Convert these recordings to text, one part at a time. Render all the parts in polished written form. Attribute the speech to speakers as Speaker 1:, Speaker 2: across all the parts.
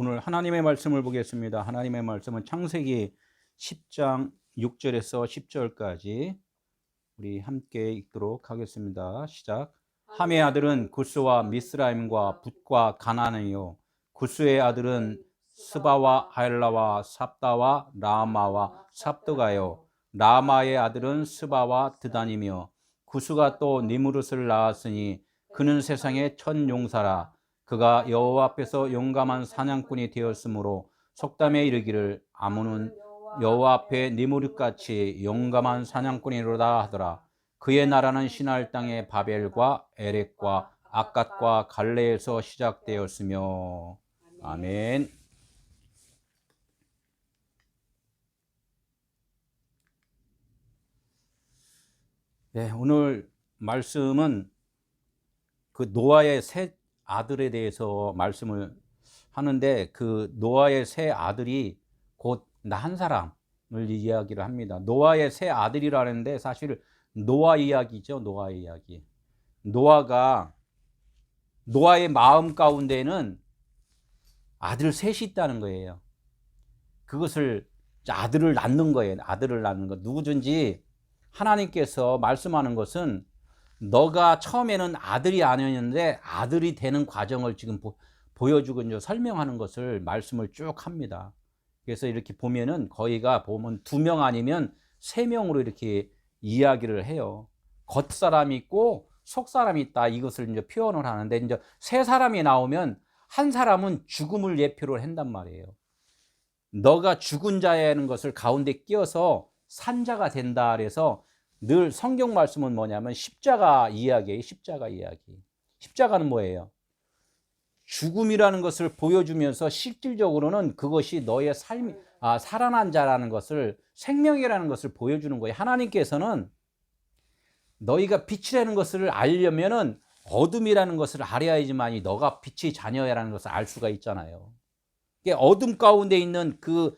Speaker 1: 오늘 하나님의 말씀을 보겠습니다. 하나님의 말씀은 창세기 10장 6절에서 10절까지 우리 함께 읽도록 하겠습니다. 시작. 함의 아들은 구스와 미스라임과 붓과 가나안이요 구스의 아들은 스바와 하일라와 삽다와 라마와 삽드가요 라마의 아들은 스바와 드단이며 구스가 또 니무롯을 낳았으니 그는 세상의 첫 용사라. 그가 여호와 앞에서 용감한 사냥꾼이 되었으므로 속담에 이르기를 아무는 여호와 앞에 니무롯같이 용감한 사냥꾼이로다 하더라. 그의 나라는 시날 땅의 바벨과 에렉과 아갓과 갈레에서 시작되었으며. 아멘. 네, 오늘 말씀은 그 노아의 세 아들에 대해서 말씀을 하는데, 그 노아의 세 아들이 곧 나 한 사람을 이야기를 합니다. 노아의 세 아들이라는데 사실 노아 이야기죠. 노아 이야기. 노아의 마음 가운데는 아들 셋이 있다는 거예요. 그것을 아들을 낳는 거예요. 아들을 낳는 거. 누구든지 하나님께서 말씀하는 것은 너가 처음에는 아들이 아니었는데 아들이 되는 과정을 지금 보여주고 이제 설명하는 것을 말씀을 쭉 합니다. 그래서 이렇게 보면은 거의가 보면 2명 아니면 3명으로 이렇게 이야기를 해요. 겉사람이 있고 속사람이 있다, 이것을 이제 표현을 하는데, 이제 세 사람이 나오면 한 사람은 죽음을 예표로 한단 말이에요. 너가 죽은 자라는 것을 가운데 끼워서 산자가 된다. 그래서 늘 성경 말씀은 뭐냐면 십자가 이야기예요. 십자가 이야기. 십자가는 뭐예요? 죽음이라는 것을 보여주면서 실질적으로는 그것이 너의 삶이 살아난 자라는 것을, 생명이라는 것을 보여주는 거예요. 하나님께서는 너희가 빛이라는 것을 알려면은 어둠이라는 것을 알아야지만이 너가 빛의 자녀라는 것을 알 수가 있잖아요. 어둠 가운데 있는 그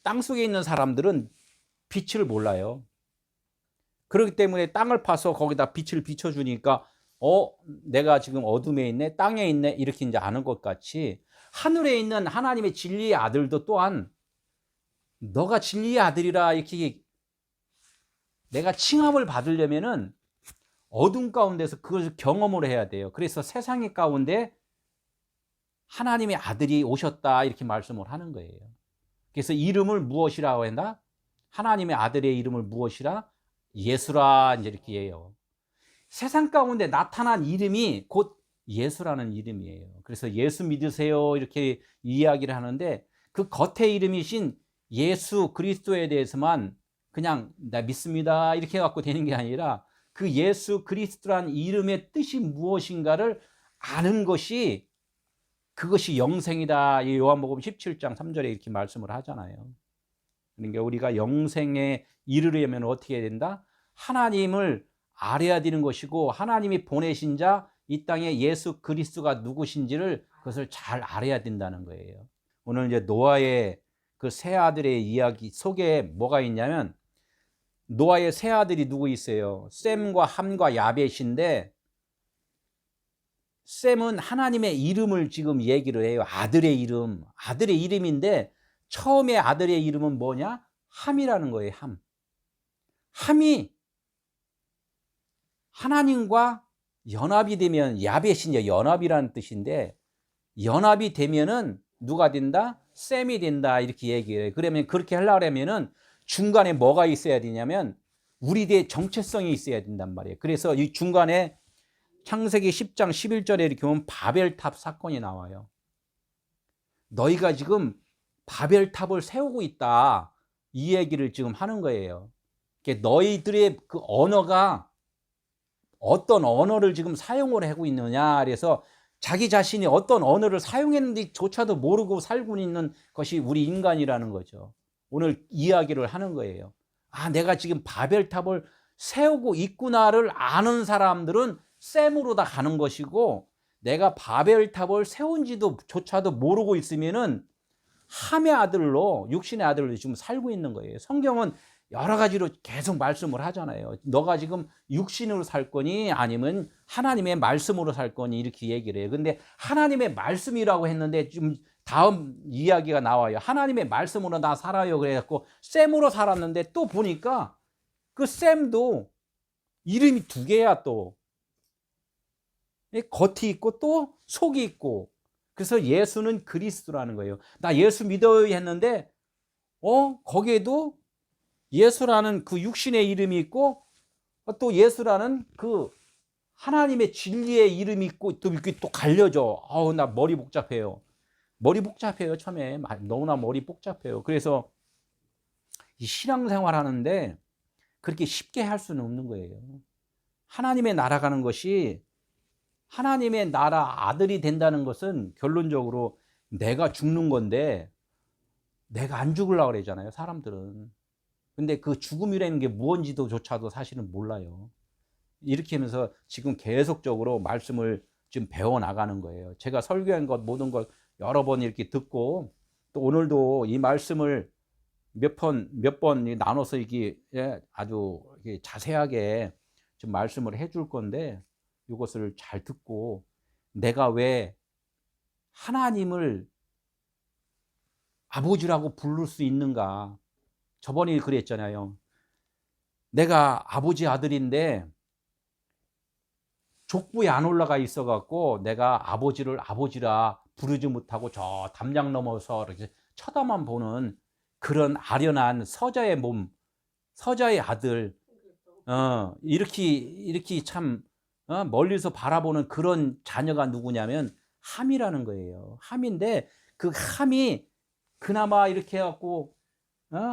Speaker 1: 땅속에 있는 사람들은 빛을 몰라요. 그렇기 때문에 땅을 파서 거기다 빛을 비춰주니까 내가 지금 어둠에 있네, 땅에 있네, 이렇게 이제 아는 것 같이, 하늘에 있는 하나님의 진리의 아들도 또한 너가 진리의 아들이라 이렇게 내가 칭함을 받으려면은 어둠 가운데서 그것을 경험을 해야 돼요. 그래서 세상의 가운데 하나님의 아들이 오셨다, 이렇게 말씀을 하는 거예요. 그래서 이름을 무엇이라고 했나? 하나님의 아들의 이름을 무엇이라? 예수라, 이제 이렇게 해요. 세상 가운데 나타난 이름이 곧 예수라는 이름이에요. 그래서 예수 믿으세요, 이렇게 이야기를 하는데, 그 겉의 이름이신 예수 그리스도에 대해서만 그냥 나 믿습니다 이렇게 해갖고 되는 게 아니라, 그 예수 그리스도란 이름의 뜻이 무엇인가를 아는 것이, 그것이 영생이다. 요한복음 17장 3절에 이렇게 말씀을 하잖아요. 그러니까 우리가 영생에 이르려면 어떻게 해야 된다? 하나님을 알아야 되는 것이고, 하나님이 보내신 자, 이 땅에 예수 그리스도가 누구신지를 그것을 잘 알아야 된다는 거예요. 오늘 이제 노아의 그 세 아들의 이야기 속에 뭐가 있냐면, 노아의 세 아들이 누구 있어요? 셈과 함과 야벳인데, 셈은 하나님의 이름을 지금 얘기를 해요. 아들의 이름인데, 처음에 아들의 이름은 뭐냐? 함이라는 거예요. 함이 하나님과 연합이 되면, 야벳이 이제 연합이라는 뜻인데, 연합이 되면은 누가 된다? 셈이 된다, 이렇게 얘기해요. 그러면 그렇게 하려면은 중간에 뭐가 있어야 되냐면 우리의 정체성이 있어야 된단 말이에요. 그래서 이 중간에 창세기 10장 11절에 이렇게 보면 바벨탑 사건이 나와요. 너희가 지금 바벨탑을 세우고 있다, 이 얘기를 지금 하는 거예요. 너희들의 그 언어가 어떤 언어를 지금 사용을 하고 있느냐, 그래서 자기 자신이 어떤 언어를 사용했는지조차도 모르고 살고 있는 것이 우리 인간이라는 거죠. 오늘 이야기를 하는 거예요. 내가 지금 바벨탑을 세우고 있구나를 아는 사람들은 셈으로 다 가는 것이고, 내가 바벨탑을 세운지도 조차도 모르고 있으면은 함의 아들로, 육신의 아들로 지금 살고 있는 거예요. 성경은 여러 가지로 계속 말씀을 하잖아요. 너가 지금 육신으로 살 거니 아니면 하나님의 말씀으로 살 거니, 이렇게 얘기를 해요. 근데 하나님의 말씀이라고 했는데 좀 다음 이야기가 나와요. 하나님의 말씀으로 나 살아요. 그래갖고 셈으로 살았는데 또 보니까 그 셈도 이름이 두 개야 또. 겉이 있고 또 속이 있고. 그래서 예수는 그리스도라는 거예요. 나 예수 믿어요 했는데 거기에도 예수라는 그 육신의 이름이 있고 또 예수라는 그 하나님의 진리의 이름이 있고 또 이렇게 또 갈려져. 나 머리 복잡해요. 머리 복잡해요. 처음에 너무나 머리 복잡해요. 그래서 이 신앙생활 하는데 그렇게 쉽게 할 수는 없는 거예요. 하나님의 나라 가는 것이, 하나님의 나라 아들이 된다는 것은 결론적으로 내가 죽는 건데, 내가 안 죽으려고 그러잖아요, 사람들은. 근데 그 죽음이라는 게 무언지도 조차도 사실은 몰라요. 이렇게 하면서 지금 계속적으로 말씀을 지금 배워나가는 거예요. 제가 설교한 것 모든 걸 여러 번 이렇게 듣고, 또 오늘도 이 말씀을 몇 번 나눠서 이게 아주 자세하게 좀 말씀을 해줄 건데, 이것을 잘 듣고 내가 왜 하나님을 아버지라고 부를 수 있는가. 저번에 그랬잖아요. 내가 아버지 아들인데 족부에 안 올라가 있어 갖고 내가 아버지를 아버지라 부르지 못하고 저 담장 넘어서 이렇게 쳐다만 보는 그런 아련한 서자의 몸, 서자의 아들, 이렇게 참 멀리서 바라보는 그런 자녀가 누구냐면 함이라는 거예요. 함인데 그 함이 그나마 이렇게 해갖고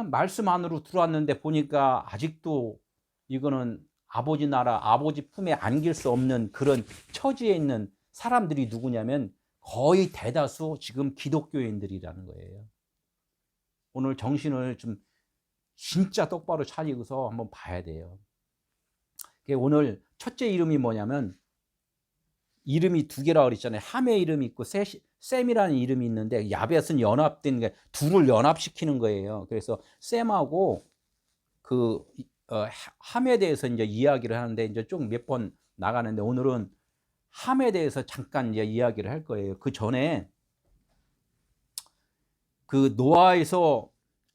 Speaker 1: 말씀 안으로 들어왔는데 보니까 아직도 이거는 아버지 나라, 아버지 품에 안길 수 없는 그런 처지에 있는 사람들이 누구냐면 거의 대다수 지금 기독교인들이라는 거예요. 오늘 정신을 좀 진짜 똑바로 차리고서 한번 봐야 돼요. 오늘 첫째 이름이 뭐냐면, 이름이 두 개라고 그랬잖아요. 함의 이름이 있고 셈이라는 이름이 있는데, 야벳은 연합된 게 둘을 연합시키는 거예요. 그래서 셈하고 그 함에 대해서 이제 이야기를 하는데, 이제 좀 몇 번 나가는데 오늘은 함에 대해서 잠깐 이제 이야기를 할 거예요. 그 전에 그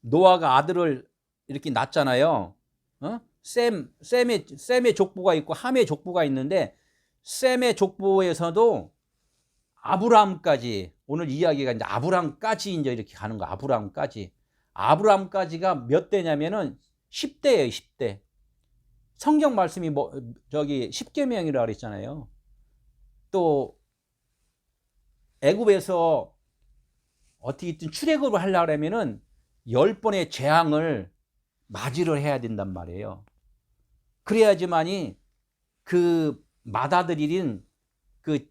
Speaker 1: 노아가 아들을 이렇게 낳잖아요. 셈의 족보가 있고 함의 족보가 있는데, 셈의 족보에서도 아브라함까지, 오늘 이야기가 이제 아브라함까지 이제 이렇게 가는 거. 아브라함까지가 몇 대냐면은 10대예요, 10대. 성경 말씀이 저기 10계명이라고 그랬잖아요. 또 애굽에서 어떻게든 출애굽을 하려고 하면은 10번의 재앙을 맞이를 해야 된단 말이에요. 그래야지만이 그 맏아들인 그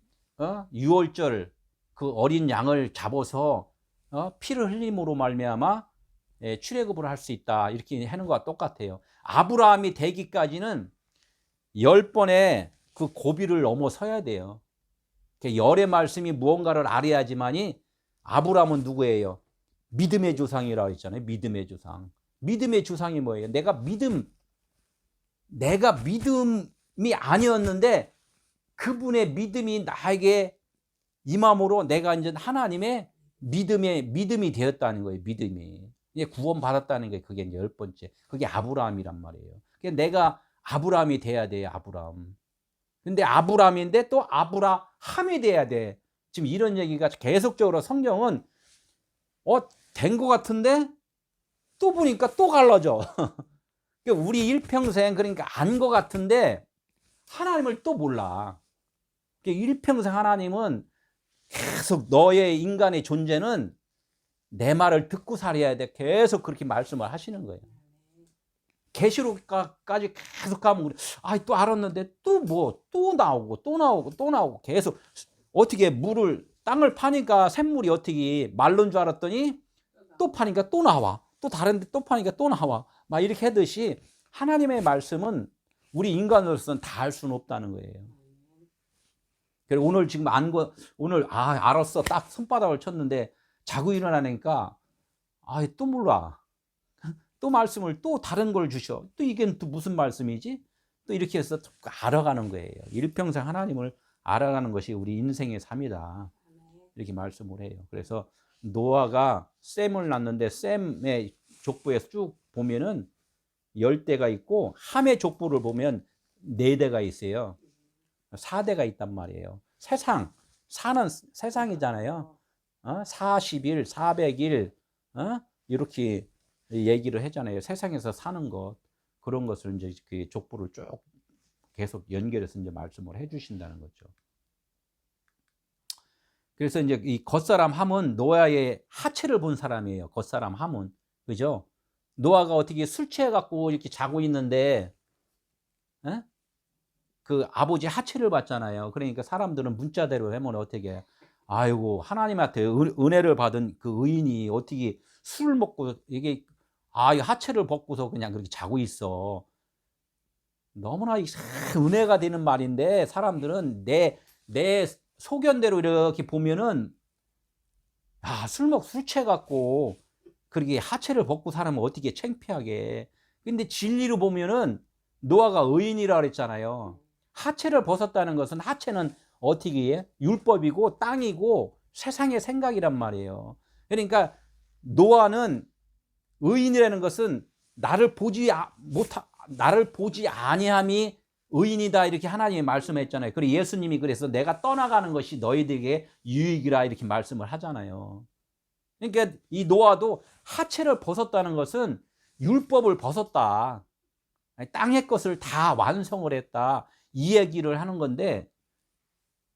Speaker 1: 유월절 그 어린 양을 잡아서 피를 흘림으로 말미암아 출애굽을 할 수 있다, 이렇게 하는 것과 똑같아요. 아브라함이 되기까지는 10번의 그 고비를 넘어서야 돼요. 열의 말씀이 무언가를 알아야지만이, 아브라함은 누구예요? 믿음의 조상이라고 했잖아요. 믿음의 조상. 믿음의 조상이 뭐예요? 내가 믿음이 아니었는데 그분의 믿음이 나에게 임함으로 내가 이제 하나님의 믿음이 되었다는 거예요. 믿음이. 구원 받았다는 게 그게 이제 10번째. 그게 아브라함이란 말이에요. 내가 아브라함이 돼야 돼요. 아브라함. 근데 아브라함인데 또 아브라함이 돼야 돼. 지금 이런 얘기가 계속적으로 성경은 된 것 같은데 또 보니까 또 갈라져. 우리 일평생 그러니까 안 것 같은데 하나님을 또 몰라. 일평생 하나님은 계속 너의 인간의 존재는 내 말을 듣고 살아야 돼. 계속 그렇게 말씀을 하시는 거예요. 계시록까지 계속 가면 그래. 또 알았는데 또 나오고 계속. 어떻게 땅을 파니까 샘물이 어떻게 말른 줄 알았더니 또 파니까 또 나와. 또 다른데 또 파니까 또 나와. 막 이렇게 하듯이 하나님의 말씀은 우리 인간으로서는 다 알 수는 없다는 거예요. 그래서 오늘 지금 오늘 알았어. 딱 손바닥을 쳤는데 자고 일어나니까 또 몰라. 또 말씀을 또 다른 걸 주셔. 또 이게 또 무슨 말씀이지? 또 이렇게 해서 알아가는 거예요. 일평생 하나님을 알아가는 것이 우리 인생의 삶이다. 이렇게 말씀을 해요. 그래서 노아가 셈을 낳는데 셈의 족보에 쭉 보면은 10대가 있고 함의 족보를 보면 4대가 있어요. 4대가 있단 말이에요. 사는 세상이잖아요. 40일, 400일, 이렇게 얘기를 하잖아요. 세상에서 사는 것. 그런 것을 이제 그 족보를 쭉 계속 연결해서 이제 말씀을 해 주신다는 거죠. 그래서 이제 이 겉사람 함은 노아의 하체를 본 사람이에요. 겉사람 함은. 그죠? 노아가 어떻게 술 취해갖고 이렇게 자고 있는데, 에? 그 아버지 하체를 봤잖아요. 그러니까 사람들은 문자대로 하면 어떻게 해? 아이고, 하나님한테 은혜를 받은 그 의인이 어떻게 술을 먹고 이게, 이 하체를 벗고서 그냥 그렇게 자고 있어. 너무나 은혜가 되는 말인데 사람들은 내 소견대로 이렇게 보면은 술 취해갖고 그렇게 하체를 벗고 살면 어떻게 창피하게. 근데 진리로 보면은 노아가 의인이라 그랬잖아요. 하체를 벗었다는 것은 하체는 어떻게 해? 율법이고 땅이고 세상의 생각이란 말이에요. 그러니까 노아는 의인이라는 것은 나를 보지 아니함이 의인이다 이렇게 하나님이 말씀했잖아요. 그리고 예수님이 그래서 내가 떠나가는 것이 너희들에게 유익이라 이렇게 말씀을 하잖아요. 그러니까 이 노아도 하체를 벗었다는 것은 율법을 벗었다. 땅의 것을 다 완성을 했다. 이 얘기를 하는 건데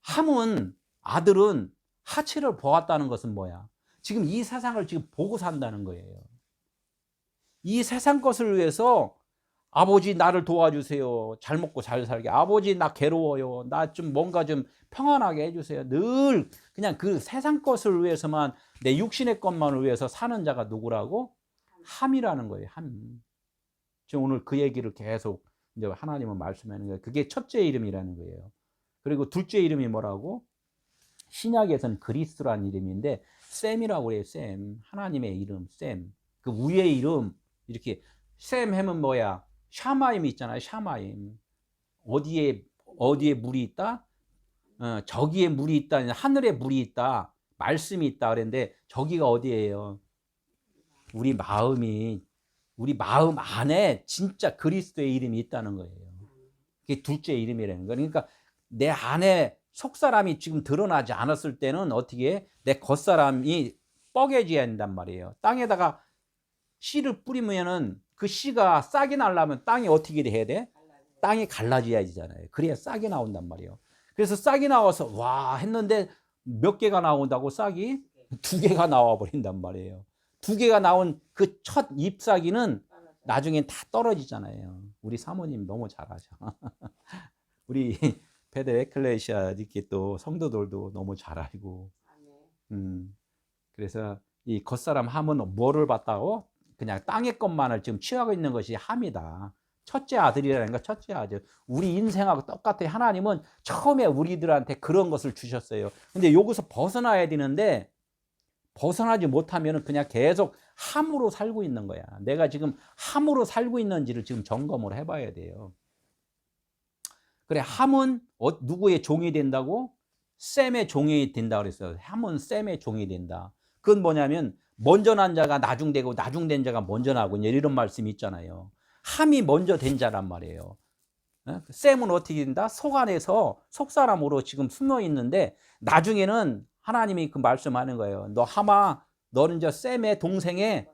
Speaker 1: 함은 아들은 하체를 보았다는 것은 뭐야? 지금 이 세상을 지금 보고 산다는 거예요. 이 세상 것을 위해서 아버지 나를 도와주세요. 잘 먹고 잘 살게. 아버지 나 괴로워요. 나 좀 뭔가 좀 평안하게 해주세요. 늘 그냥 그 세상 것을 위해서만 내 육신의 것만을 위해서 사는 자가 누구라고? 함이라는 거예요. 함. 지금 오늘 그 얘기를 계속 이제 하나님은 말씀하는 거예요. 그게 첫째 이름이라는 거예요. 그리고 둘째 이름이 뭐라고? 신약에서는 그리스도라는 이름인데 셈이라고 그래요. 셈. 하나님의 이름 셈. 그 위의 이름 이렇게 셈 하면 뭐야? 샤마임 있잖아요. 샤마임. 어디에 물이 있다? 저기에 물이 있다. 하늘에 물이 있다. 말씀이 있다 그랬는데 저기가 어디예요? 우리 마음 안에 진짜 그리스도의 이름이 있다는 거예요. 그게 둘째 이름이라는 거예요. 그러니까 내 안에 속사람이 지금 드러나지 않았을 때는 어떻게 해? 내 겉사람이 뻐개져야 한단 말이에요. 땅에다가 씨를 뿌리면은 그 씨가 싹이 나려면 땅이 어떻게 해야 돼? 땅이 갈라져야 되잖아요. 그래야 싹이 나온단 말이에요. 그래서 싹이 나와서 와 했는데 몇 개가 나온다고 싹이? 2개가 나와 버린단 말이에요. 2개가 나온 그 첫 잎사귀는 나중엔 다 떨어지잖아요. 우리 사모님 너무 잘하죠. 우리 베드 에클레시아 이렇게 또 성도들도 너무 잘 알고. 그래서 이 겉사람 함은 뭐를 봤다고? 그냥 땅의 것만을 지금 취하고 있는 것이 함이다. 첫째 아들이라는 거 첫째 아들. 우리 인생하고 똑같아요. 하나님은 처음에 우리들한테 그런 것을 주셨어요. 근데 여기서 벗어나야 되는데 벗어나지 못하면 그냥 계속 함으로 살고 있는 거야. 내가 지금 함으로 살고 있는지를 지금 점검을 해봐야 돼요. 그래, 함은 누구의 종이 된다고? 셈의 종이 된다 그랬어요. 함은 셈의 종이 된다. 그건 뭐냐면 먼저 난 자가 나중되고 나중된 자가 먼저 나고 이런 말씀이 있잖아요. 함이 먼저 된 자란 말이에요. 셈은 어떻게 된다? 속 안에서 속사람으로 지금 숨어 있는데 나중에는 하나님이 그 말씀하는 거예요. 너 하마, 너는 저 셈의 동생의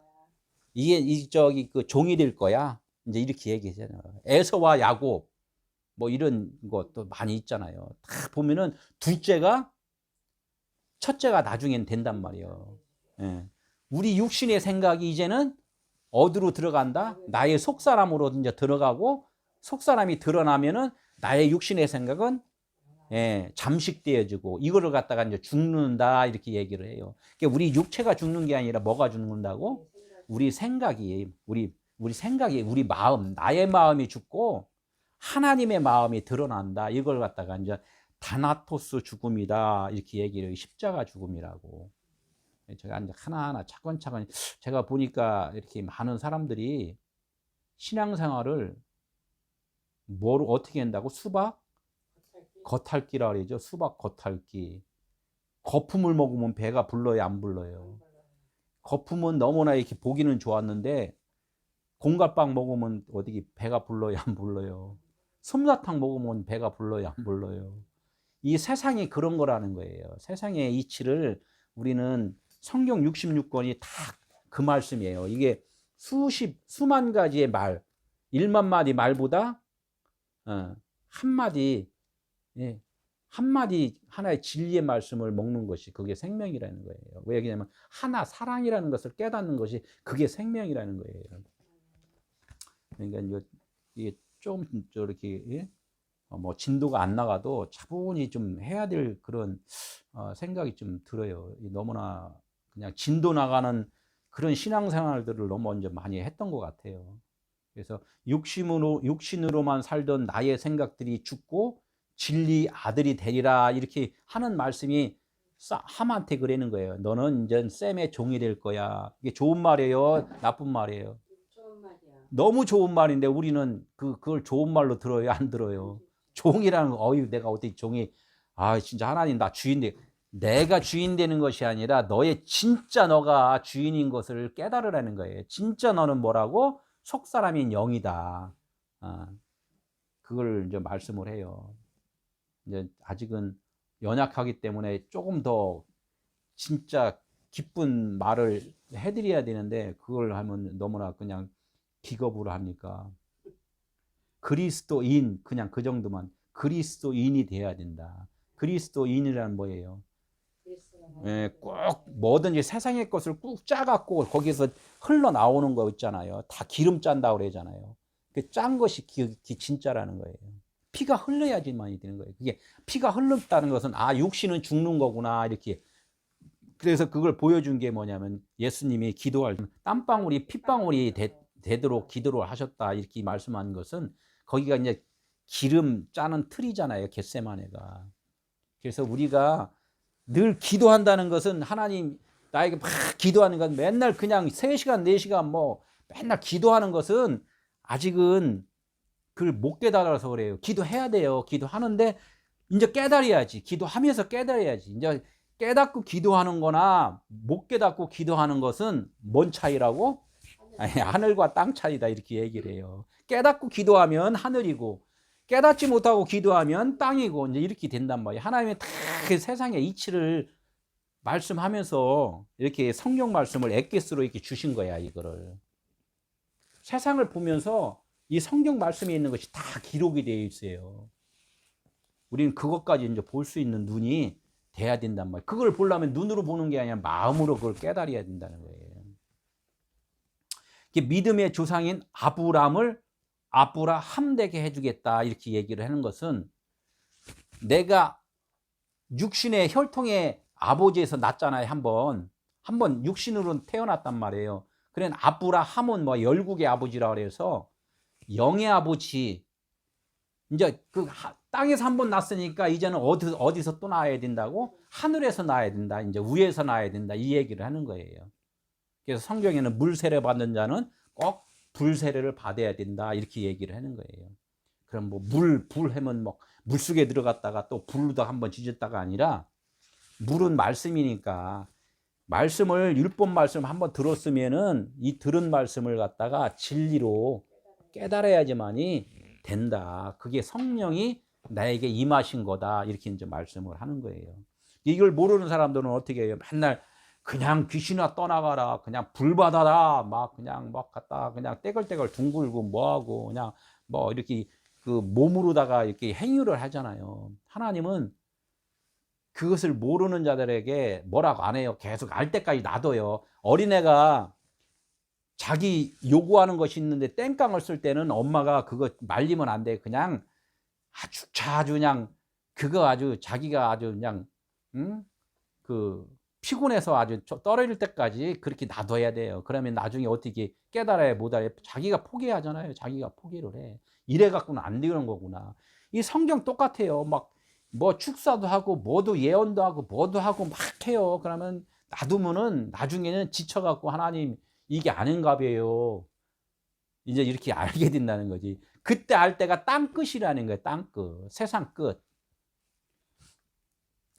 Speaker 1: 저기 그 종이 될 거야. 이제 이렇게 얘기하잖아요. 에서와 야곱 뭐 이런 것도 많이 있잖아요. 다 보면은 첫째가 나중엔 된단 말이에요. 예. 우리 육신의 생각이 이제는 어디로 들어간다? 나의 속사람으로 이제 들어가고 속사람이 드러나면은 나의 육신의 생각은 잠식되어지고 이거를 갖다가 이제 죽는다 이렇게 얘기를 해요. 그러니까 우리 육체가 죽는 게 아니라 뭐가 죽는다고? 우리 생각이 우리 마음, 나의 마음이 죽고 하나님의 마음이 드러난다. 이걸 갖다가 이제 다나토스 죽음이다 이렇게 얘기를 해요. 십자가 죽음이라고. 제가 이제 하나하나 차근차근 제가 보니까 이렇게 많은 사람들이 신앙생활을 어떻게 한다고? 수박 겉핥기라 그러죠. 수박 겉핥기. 거품을 먹으면 배가 불러요, 안 불러요? 거품은 너무나 이렇게 보기는 좋았는데 공갈빵 먹으면 어디 배가 불러요, 안 불러요? 솜사탕 먹으면 배가 불러요, 안 불러요? 이 세상이 그런 거라는 거예요. 세상의 이치를 우리는 성경 66권이 다 그 말씀이에요. 이게 수만 가지의 말, 1만 마디 말보다 한마디, 예, 한마디 하나의 진리의 말씀을 먹는 것이 그게 생명이라는 거예요. 왜냐하면 하나 사랑이라는 것을 깨닫는 것이 그게 생명이라는 거예요. 그러니까 이게 좀 저렇게, 예? 뭐 진도가 안 나가도 차분히 좀 해야 될 그런 생각이 좀 들어요. 너무나 그냥 진도 나가는 그런 신앙생활들을 너무 먼저 많이 했던 것 같아요. 그래서 육신으로만 살던 나의 생각들이 죽고 진리 아들이 되리라 이렇게 하는 말씀이 함한테 그러는 거예요. 너는 이제 쌤의 종이 될 거야. 이게 좋은 말이에요, 나쁜 말이에요?
Speaker 2: 좋은 말이야.
Speaker 1: 너무 좋은 말인데 우리는 그걸 좋은 말로 들어요, 안 들어요? 종이라는 거, 어유 내가 어떻게 종이, 진짜 하나님 나 주인데, 내가 주인 되는 것이 아니라 너의 진짜 너가 주인인 것을 깨달으라는 거예요. 진짜 너는 뭐라고? 속 사람인 영이다. 그걸 이제 말씀을 해요. 이제 아직은 연약하기 때문에 조금 더 진짜 기쁜 말을 해드려야 되는데 그걸 하면 너무나 그냥 기겁으로 하니까. 그리스도인, 그냥 그 정도만, 그리스도인이 돼야 된다. 그리스도인이란 뭐예요? 꼭 뭐든지 세상의 것을 꾹 짜갖고 거기서 흘러나오는 거 있잖아요. 다 기름 짠다고 그러잖아요. 그 짠 것이 진짜라는 거예요. 피가 흘러야지만이 되는 거예요. 그게 피가 흘렀다는 것은 육신은 죽는 거구나 이렇게. 그래서 그걸 보여준 게 뭐냐면 예수님이 기도할 때 땀방울이 핏방울이 되도록 기도를 하셨다 이렇게 말씀한 것은 거기가 이제 기름 짜는 틀이잖아요. 겟세마네가. 그래서 우리가 늘 기도한다는 것은 하나님 나에게 막 기도하는 건 맨날 그냥 3시간 4시간 뭐 맨날 기도하는 것은 아직은 그걸 못 깨달아서 그래요. 기도해야 돼요. 기도하는데 이제 깨달아야지. 기도하면서 깨달아야지. 이제 깨닫고 기도하는 거나 못 깨닫고 기도하는 것은 뭔 차이라고? 아니, 하늘과 땅 차이다 이렇게 얘기를 해요. 깨닫고 기도하면 하늘이고 깨닫지 못하고 기도하면 땅이고 이제 이렇게 된단 말이에요. 하나님이 다 그 세상의 이치를 말씀하면서 이렇게 성경 말씀을 엑기스로 이렇게 주신 거야, 이거를. 세상을 보면서 이 성경 말씀에 있는 것이 다 기록이 되어 있어요. 우리는 그것까지 이제 볼 수 있는 눈이 돼야 된단 말이에요. 그걸 보려면 눈으로 보는 게 아니라 마음으로 그걸 깨달아야 된다는 거예요. 믿음의 조상인 아브라함 되게 해주겠다 이렇게 얘기를 하는 것은 내가 육신의 혈통의 아버지에서 났잖아요. 한번 육신으로 태어났단 말이에요. 그래 아브라함은 뭐 열국의 아버지라 그래서 영의 아버지. 이제 그 땅에서 한번 났으니까 이제는 어디서 또 나야 된다고? 하늘에서 나야 된다. 이제 위에서 나야 된다. 이 얘기를 하는 거예요. 그래서 성경에는 물 세례 받는 자는 꼭 불 세례를 받아야 된다. 이렇게 얘기를 하는 거예요. 그럼 뭐 불 하면 뭐 물속에 들어갔다가 또 불로다 한번 지졌다가 아니라 물은 말씀이니까 말씀을 율법 말씀 한번 들었으면은 이 들은 말씀을 갖다가 진리로 깨달아야지만이 된다. 그게 성령이 나에게 임하신 거다. 이렇게 이제 말씀을 하는 거예요. 이걸 모르는 사람들은 어떻게 해요? 맨날 그냥 귀신아 떠나가라. 그냥 불 받아라. 막 그냥 막 갖다 그냥 떼글떼글 둥글고 뭐하고 그냥 뭐 이렇게 그 몸으로다가 이렇게 행위를 하잖아요. 하나님은 그것을 모르는 자들에게 뭐라고 안 해요. 계속 알 때까지 놔둬요. 어린애가 자기 요구하는 것이 있는데 땡깡을 쓸 때는 엄마가 그거 말리면 안 돼. 그냥 아주 그냥 그거 아주 자기가 아주 그냥 그 피곤해서 아주 떨어질 때까지 그렇게 놔둬야 돼요. 그러면 나중에 어떻게 깨달아야 못 알아요. 자기가 포기하잖아요. 자기가 포기를 해. 이래 갖고는 안 되는 거구나. 이 성경 똑같아요. 막 뭐 축사도 하고 뭐도 예언도 하고 뭐도 하고 막 해요. 그러면 놔두면은 나중에는 지쳐갖고 하나님 이게 아닌가 봐요. 이제 이렇게 알게 된다는 거지. 그때 알 때가 땅 끝이라는 거예요. 땅 끝. 세상 끝.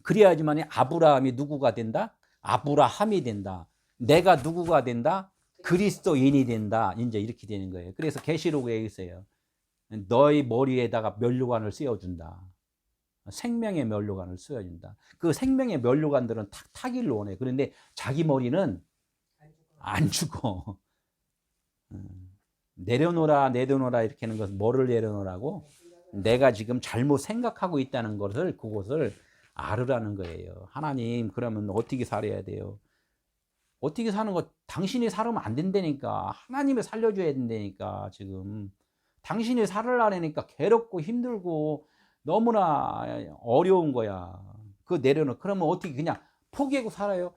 Speaker 1: 그래야지만 아브라함이 누구가 된다? 아브라함이 된다. 내가 누구가 된다? 그리스도인이 된다. 이제 이렇게 되는 거예요. 그래서 계시록에 있어요. 너희 머리에다가 면류관을 씌워준다. 생명의 면류관을 씌워준다. 그 생명의 면류관들은 탁 타기를 원해. 그런데 자기 머리는 안 죽어. 내려놓으라 내려놓으라 이렇게 하는 것은 뭐를 내려놓으라고? 내가 지금 잘못 생각하고 있다는 것을 그것을 알으라는 거예요. 하나님 그러면 어떻게 살아야 돼요? 어떻게 사는 거 당신이 살으면 안 된다니까. 하나님이 살려줘야 된다니까. 지금 당신이 살으려니까 괴롭고 힘들고 너무나 어려운 거야. 그거 내려놓. 그러면 어떻게 그냥 포기하고 살아요?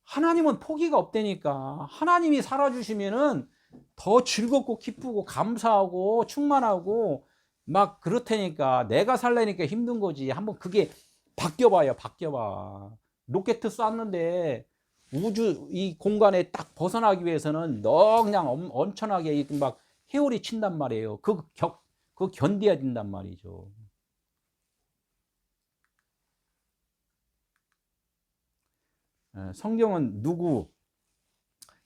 Speaker 1: 하나님은 포기가 없다니까. 하나님이 살아주시면은 더 즐겁고 기쁘고 감사하고 충만하고 막 그렇다니까. 내가 살려니까 힘든 거지. 한번 그게 바뀌어봐요. 바뀌어봐. 로켓 쐈는데 우주 이 공간에 딱 벗어나기 위해서는 너 그냥 엄청나게 막 회오리 친단 말이에요. 그거 견뎌야 된단 말이죠. 성경은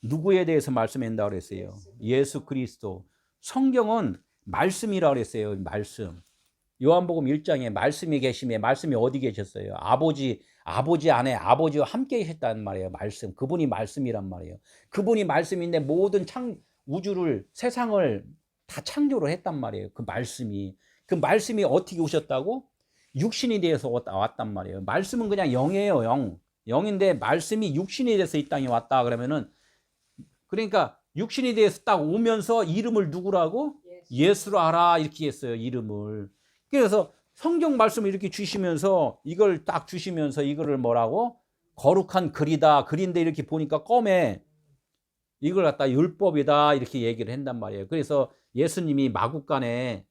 Speaker 1: 누구에 대해서 말씀한다고 그랬어요? 예수 그리스도. 성경은 말씀이라고 그랬어요. 말씀. 요한복음 1장에 말씀이 계심에 말씀이 어디 계셨어요? 아버지 안에 아버지와 함께 계셨다는 말이에요. 말씀. 그분이 말씀이란 말이에요. 그분이 말씀인데 모든 우주를 세상을 다 창조를 했단 말이에요. 그 말씀이 어떻게 오셨다고? 육신이 되어서 왔단 말이에요. 말씀은 그냥 영이에요. 영인데 말씀이 육신이 돼서 이 땅에 왔다 그러면은 그러니까 육신이 돼서 딱 오면서 이름을 누구라고? 예수로 알아 이렇게 했어요. 이름을. 그래서 성경 말씀을 이렇게 주시면서 이걸 딱 주시면서 이거를 뭐라고? 거룩한 글이다. 글인데 이렇게 보니까 껌에 이걸 갖다 율법이다 이렇게 얘기를 한단 말이에요. 그래서 예수님이 마국간에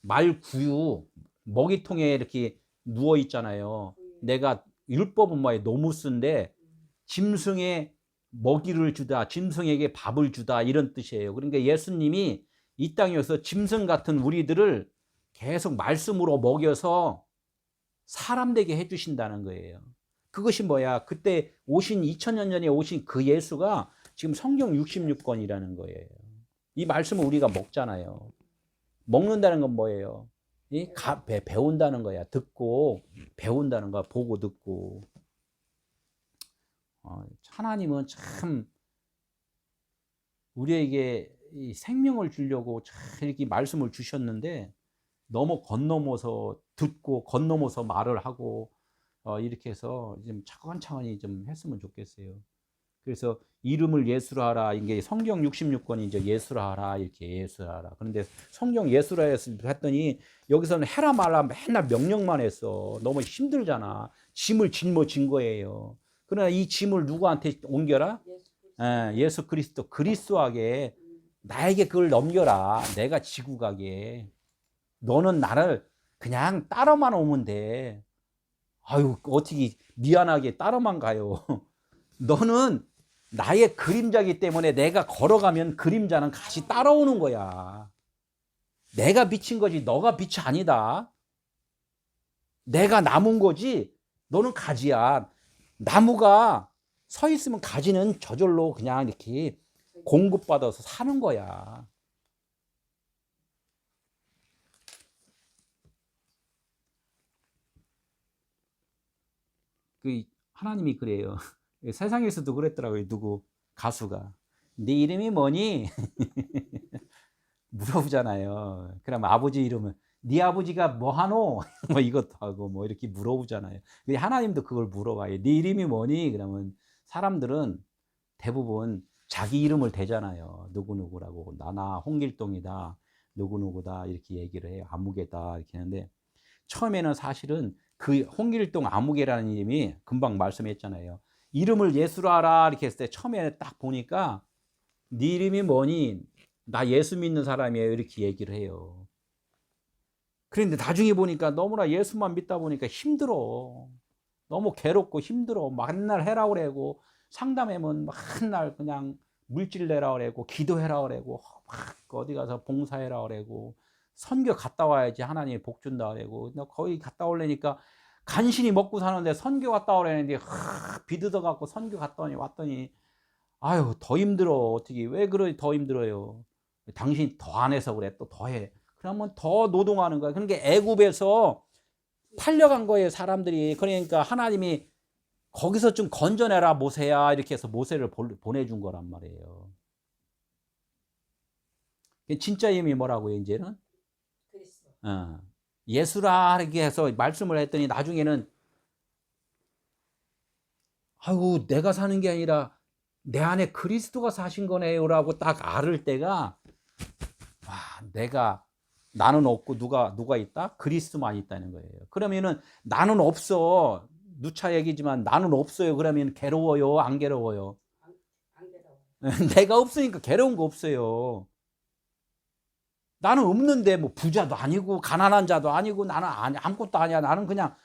Speaker 1: 말구유 먹이통에 이렇게 누워 있잖아요. 내가 율법은 뭐예요? 노무스인데 짐승에 먹이를 주다, 짐승에게 밥을 주다 이런 뜻이에요. 그러니까 예수님이 이 땅에서 짐승 같은 우리들을 계속 말씀으로 먹여서 사람 되게 해주신다는 거예요. 그것이 뭐야? 그때 2000년 전에 오신 그 예수가 지금 성경 66권이라는 거예요. 이 말씀을 우리가 먹잖아요. 먹는다는 건 뭐예요? 배운다는 거야. 듣고 배운다는 거야. 보고 듣고. 하나님은 참 우리에게 이 생명을 주려고 참 이렇게 말씀을 주셨는데 너무 건너머서 듣고 건너머서 말을 하고 이렇게 해서 좀 차근차근히 좀 했으면 좋겠어요. 그래서 이름을 예수라 하라. 이게 성경 66권이 이제 예수라 하라 이렇게 예수라 하라. 그런데 성경 예수라 했더니 여기서는 해라 말라 맨날 명령만 했어. 너무 힘들잖아. 짐을 짊어진 거예요. 그러나 이 짐을 누구한테 옮겨라? 예수 그리스도 그리스도에게 나에게 그걸 넘겨라. 내가 지고 가게. 너는 나를 그냥 따라만 오면 돼. 아유 어떻게 미안하게 따라만 가요. 너는 나의 그림자이기 때문에 내가 걸어가면 그림자는 같이 따라오는 거야. 내가 비친 거지 너가 빛이 아니다. 내가 나무인 거지 너는 가지야. 나무가 서 있으면 가지는 저절로 그냥 이렇게 공급받아서 사는 거야. 그 하나님이 그래요. 세상에서도 그랬더라고요. 누구 가수가 네 이름이 뭐니? 물어보잖아요. 그럼 아버지 이름은 네 아버지가 뭐 하노? 뭐 이것도 하고 뭐 이렇게 물어보잖아요. 하나님도 그걸 물어봐요. 네 이름이 뭐니? 그러면 사람들은 대부분 자기 이름을 대잖아요. 누구누구라고. 나나 홍길동이다. 누구누구다. 이렇게 얘기를 해요. 아무개다. 이렇게 하는데 처음에는 사실은 그 홍길동 아무개라는 이름이 금방 말씀했잖아요. 이름을 예수로 하라 이렇게 했을 때 처음에 딱 보니까 네 이름이 뭐니? 나 예수 믿는 사람이에요. 이렇게 얘기를 해요. 그런데 나중에 보니까 너무나 예수만 믿다 보니까 힘들어. 너무 괴롭고 힘들어. 맨날 해라 그러고 상담하면 맨날 그냥 물질 내라 그러고 기도해라 그러고 막 어디 가서 봉사해라 그러고 선교 갔다 와야지 하나님이 복 준다 그러고 거기 갔다 오려니까 간신히 먹고 사는데 선교 갔다 오라는데 비드더 갖고 선교 갔더니 왔더니 아유 더 힘들어. 어떻게 왜 그래 더 힘들어요. 당신이 더 안 해서 그래. 또 더 해. 그러면 더 노동하는 거야. 그러니까 애굽에서 팔려간 거예요 사람들이. 그러니까 하나님이 거기서 좀 건져내라 모세야 이렇게 해서 모세를 보내준 거란 말이에요. 진짜 의미 뭐라고요 이제는? 예수라 이렇게 해서 말씀을 했더니 나중에는 아유 내가 사는 게 아니라 내 안에 그리스도가 사신 거네요라고 딱 알을 때가 와 내가 나는 없고 누가 있다? 그리스도만 있다는 거예요. 그러면은 나는 없어. 누차 얘기지만 나는 없어요. 그러면 괴로워요? 안 괴로워요? 안 괴로워. 내가 없으니까 괴로운 거 없어요. 나는 없는데 뭐 부자도 아니고 가난한 자도 아니고 나는 아무것도 아니야. 나는 그냥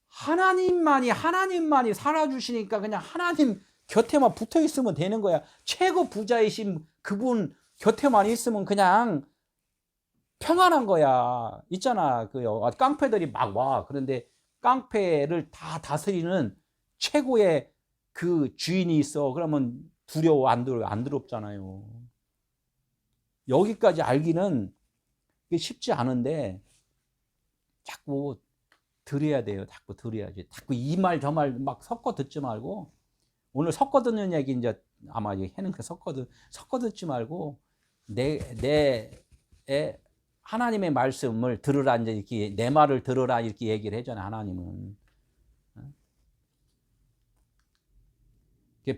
Speaker 1: 하나님만이 살아주시니까 그냥 하나님 곁에만 붙어 있으면 되는 거야. 최고 부자이신 그분 곁에만 있으면 그냥 평안한 거야. 있잖아. 그 깡패들이 막 와. 그런데 깡패를 다 다스리는 최고의 그 주인이 있어. 그러면 두려워 안 두렵잖아요. 여기까지 알기는 쉽지 않은데 자꾸 들어야 돼요. 자꾸 들어야지. 자꾸 이 말 저 말 막 섞어 듣지 말고 오늘 섞어 듣는 얘기 이제 아마 해는 거 섞어 듣지 말고 내 하나님의 말씀을 들으라 이제 이렇게 내 말을 들으라 이렇게 얘기를 해잖아요. 하나님은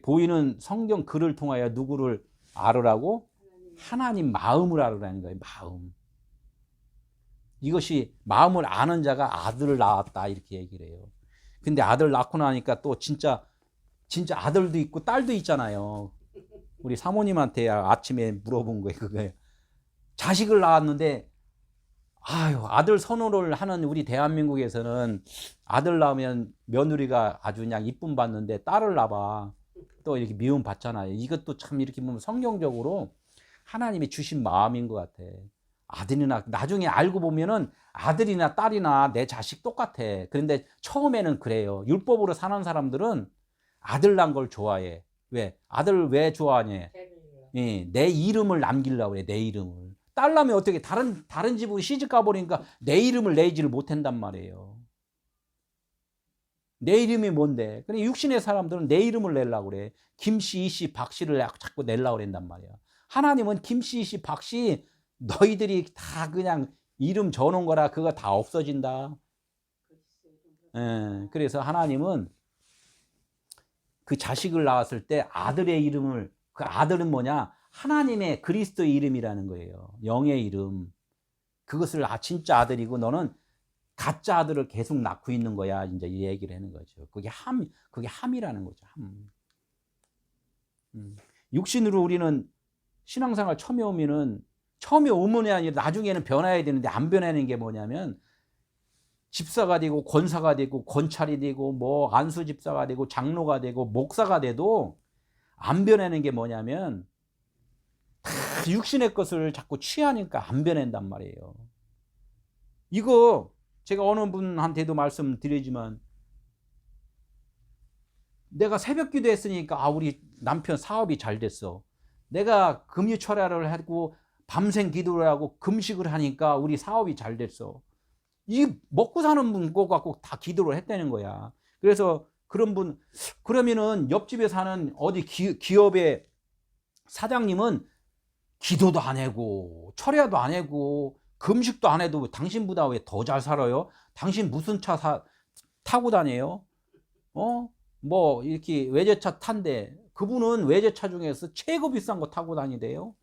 Speaker 1: 보이는 성경 글을 통하여 누구를 알으라고? 하나님 마음을 알으라는 거예요. 마음. 이것이 마음을 아는 자가 아들을 낳았다 이렇게 얘기를 해요. 근데 아들 낳고 나니까 또 진짜 아들도 있고 딸도 있잖아요. 우리 사모님한테 아침에 물어본 거예요. 그거예요. 자식을 낳았는데 아유 아들 선호를 하는 우리 대한민국에서는 아들 낳으면 며느리가 아주 그냥 이쁨 받는데 딸을 낳아 또 이렇게 미움 받잖아요. 이것도 참 이렇게 보면 성경적으로 하나님이 주신 마음인 것 같아. 아들이나 나중에 알고 보면은 아들이나 딸이나 내 자식 똑같아. 그런데 처음에는 그래요. 율법으로 사는 사람들은 아들 난 걸 좋아해. 왜? 아들을 왜 좋아하냐? 내 이름을 남기려고 그래. 내 이름을. 딸 나면 어떻게 다른 집으로 시집 가버리니까 내 이름을 내지를 못한단 말이에요. 내 이름이 뭔데? 근데 육신의 사람들은 내 이름을 내려고 그래. 김씨, 이씨, 박씨를 자꾸 내려고 그런단 말이야. 하나님은 김씨, 이씨, 박씨 너희들이 다 그냥 이름 줘놓은 거라 그거 다 없어진다. 그래서 하나님은 그 자식을 낳았을 때 아들의 이름을 그 아들은 뭐냐? 하나님의 그리스도의 이름이라는 거예요. 영의 이름. 그것을 진짜 아들이고 너는 가짜 아들을 계속 낳고 있는 거야. 이제 이 얘기를 하는 거죠. 그게 함이라는 거죠. 함. 육신으로 우리는 신앙생활 처음에 오면이 아니라 나중에는 변해야 되는데 안 변하는 게 뭐냐면 집사가 되고 권사가 되고 권찰이 되고 뭐 안수 집사가 되고 장로가 되고 목사가 돼도 안 변하는 게 뭐냐면 다 육신의 것을 자꾸 취하니까 안 변한단 말이에요. 이거 제가 어느 분한테도 말씀드리지만 내가 새벽 기도했으니까 우리 남편 사업이 잘 됐어. 내가 금유철야를 하고 밤샘 기도를 하고 금식을 하니까 우리 사업이 잘 됐어. 이 먹고 사는 분 꼭 갖고 다 기도를 했다는 거야. 그래서 그런 분 그러면은 옆집에 사는 어디 기업의 사장님은 기도도 안 하고 철야도 안 하고 금식도 안 해도 당신보다 왜 더 잘 살아요? 당신 무슨 차 타고 다녀요? 뭐 이렇게 외제차 탄대. 그분은 외제차 중에서 최고 비싼 거 타고 다니대요.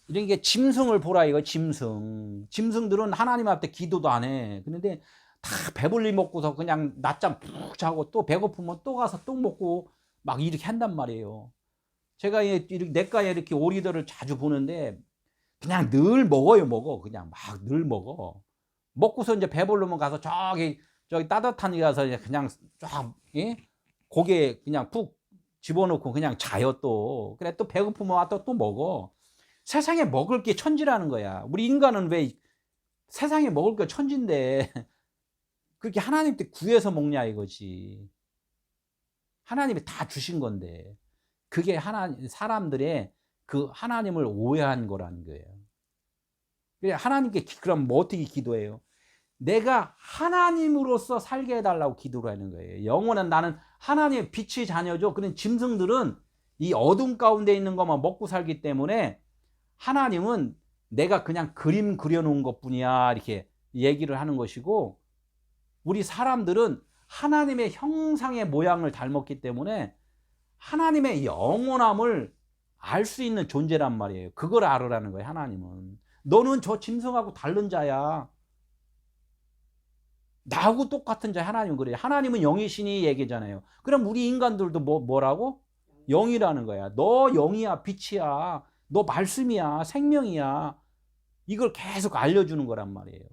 Speaker 1: 이런 게 짐승을 보라 이거 짐승들은 하나님 앞에 기도도 안 해. 그런데 다 배불리 먹고서 그냥 낮잠 푹 자고 또 배고프면 또 가서 또 먹고 막 이렇게 한단 말이에요. 제가 이렇게 내과에 이렇게 오리들을 자주 보는데 그냥 늘 먹어. 그냥 막 늘 먹어. 먹고서 이제 배불르면 가서 저기 따뜻한 데 가서 그냥 쫙 고개 그냥 푹 집어넣고 그냥 자요 또. 그래 또 배고프면 와서 또 먹어. 세상에 먹을 게 천지라는 거야. 우리 인간은 왜 세상에 먹을 게 천지인데 그렇게 하나님께 구해서 먹냐 이거지. 하나님이 다 주신 건데. 그게 사람들의 그 하나님을 오해한 거라는 거예요. 하나님께 그럼 뭐 어떻게 기도해요? 내가 하나님으로서 살게 해달라고 기도를 하는 거예요. 영원한 나는 하나님의 빛의 자녀죠. 그런 짐승들은 이 어둠 가운데 있는 것만 먹고 살기 때문에 하나님은 내가 그냥 그림 그려놓은 것뿐이야 이렇게 얘기를 하는 것이고, 우리 사람들은 하나님의 형상의 모양을 닮았기 때문에 하나님의 영원함을 알 수 있는 존재란 말이에요. 그걸 알으라는 거예요. 하나님은 너는 저 짐승하고 다른 자야, 나하고 똑같은 자. 하나님은 그래요. 하나님은 영이시니 얘기잖아요. 그럼 우리 인간들도 뭐라고? 영이라는 거야. 너 영이야, 빛이야, 너 말씀이야, 생명이야. 이걸 계속 알려주는 거란 말이에요.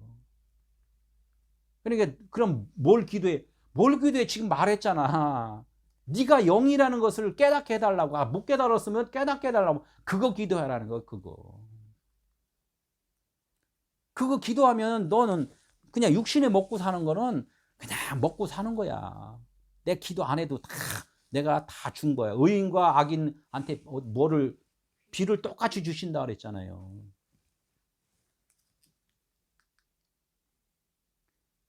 Speaker 1: 그러니까 그럼 뭘 기도해? 뭘 기도해? 지금 말했잖아. 네가 영이라는 것을 깨닫게 해달라고. 못 깨달았으면 깨닫게 해달라고. 그거 기도하라는 거. 그거 기도하면 너는 그냥 육신에 먹고 사는 거는 그냥 먹고 사는 거야. 내 기도 안 해도 다 내가 다 준 거야. 의인과 악인한테 뭐를 비를 똑같이 주신다 그랬잖아요.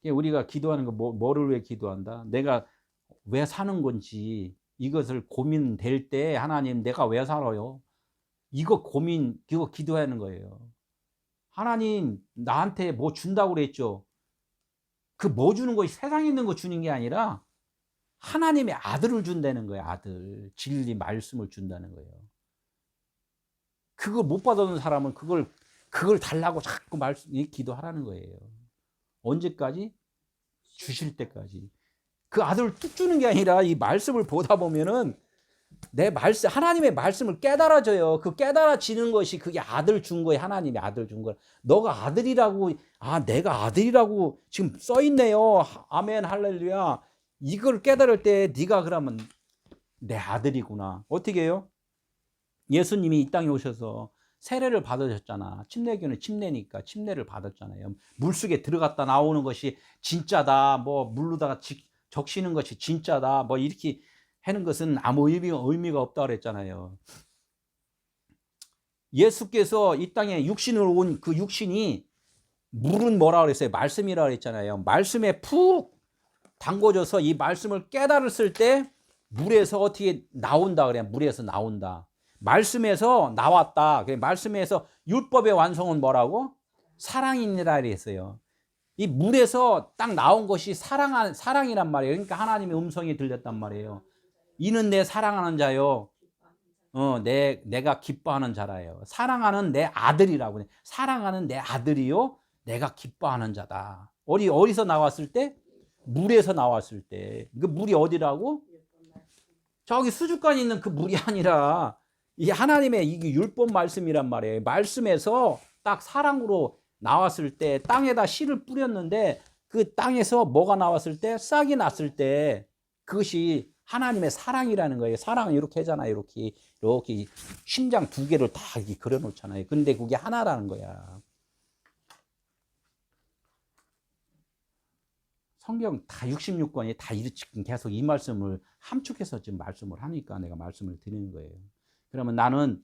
Speaker 1: 우리가 기도하는 거 뭐를 왜 기도한다? 내가 왜 사는 건지 이것을 고민될 때 하나님 내가 왜 살아요? 이거 기도하는 거예요. 하나님 나한테 뭐 준다고 그랬죠? 그 뭐 주는 것이 세상에 있는 거 주는 게 아니라 하나님의 아들을 준다는 거예요. 아들, 진리 말씀을 준다는 거예요. 그걸 못 받아놓은 사람은 그걸 달라고 자꾸 기도하라는 거예요. 언제까지? 주실 때까지. 그 아들을 뚝 주는 게 아니라 이 말씀을 보다 보면은 하나님의 말씀을 깨달아져요. 그 깨달아지는 것이 그게 아들 준 거예요. 하나님이 아들 준 거예요. 너가 아들이라고, 내가 아들이라고 지금 써 있네요. 아멘, 할렐루야. 이걸 깨달을 때 네가 그러면 내 아들이구나. 어떻게 해요? 예수님이 이 땅에 오셔서 세례를 받으셨잖아. 침례교는 침례니까 침례를 받았잖아요. 물속에 들어갔다 나오는 것이 진짜다. 뭐 물로다가 적시는 것이 진짜다. 뭐 이렇게 하는 것은 아무 의미가 없다 그랬잖아요. 예수께서 이 땅에 육신으로 온 그 육신이 물은 뭐라 그랬어요? 말씀이라 그랬잖아요. 말씀에 푹 담궈져서 이 말씀을 깨달았을 때 물에서 어떻게 나온다 그래요. 물에서 나온다. 말씀에서 나왔다. 말씀에서 율법의 완성은 뭐라고? 사랑이니라 그랬어요. 이 물에서 딱 나온 것이 사랑이란 말이에요. 그러니까 하나님의 음성이 들렸단 말이에요. 이는 내 사랑하는 자요. 내가 기뻐하는 자라요. 사랑하는 내 아들이라고. 사랑하는 내 아들이요. 내가 기뻐하는 자다. 어디서 나왔을 때? 물에서 나왔을 때. 그 물이 어디라고? 저기 수족관에 있는 그 물이 아니라 이 하나님의 이게 율법 말씀이란 말이에요. 말씀에서 딱 사랑으로 나왔을 때 땅에다 씨를 뿌렸는데 그 땅에서 뭐가 나왔을 때? 싹이 났을 때 그것이 하나님의 사랑이라는 거예요. 사랑은 이렇게 하잖아요. 이렇게 심장 두 개를 다 이렇게 그려 놓잖아요. 근데 그게 하나라는 거야. 성경 다 66권이 다 계속 이 말씀을 함축해서 지금 말씀을 하니까 내가 말씀을 드리는 거예요. 그러면 나는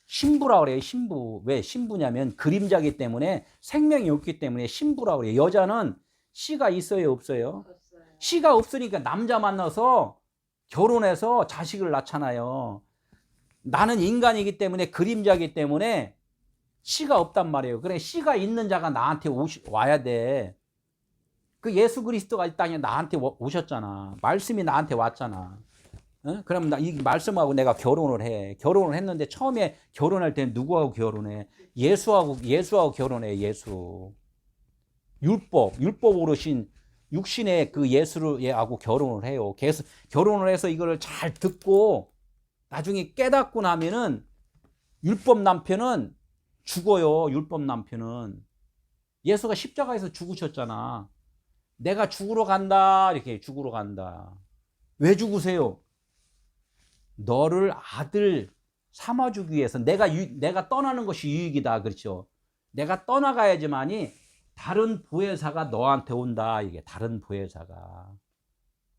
Speaker 1: 신부라 그래요. 신부. 왜 신부냐면 그림자기 때문에 생명이 없기 때문에 신부라 그래요. 여자는 씨가 있어요, 없어요? 씨가 없으니까 남자 만나서 결혼해서 자식을 낳잖아요. 나는 인간이기 때문에 그림자기 때문에 씨가 없단 말이에요. 그래 씨가 있는 자가 나한테 와야 돼. 그 예수 그리스도가 이 땅에 나한테 오셨잖아. 말씀이 나한테 왔잖아. 그럼 이 말씀하고 내가 결혼을 해. 결혼을 했는데 처음에 결혼할 때는 누구하고 결혼해? 예수하고 결혼해. 예수. 율법으로 신 육신의 그 예수하고 결혼을 해요. 계속 결혼을 해서 이거를 잘 듣고 나중에 깨닫고 나면은 율법 남편은 죽어요. 율법 남편은. 예수가 십자가에서 죽으셨잖아. 내가 죽으러 간다. 이렇게 죽으러 간다. 왜 죽으세요? 너를 아들 삼아주기 위해서. 내가 떠나는 것이 유익이다. 그렇죠? 내가 떠나가야지만이 다른 보혜사가 너한테 온다. 이게 다른 보혜사가.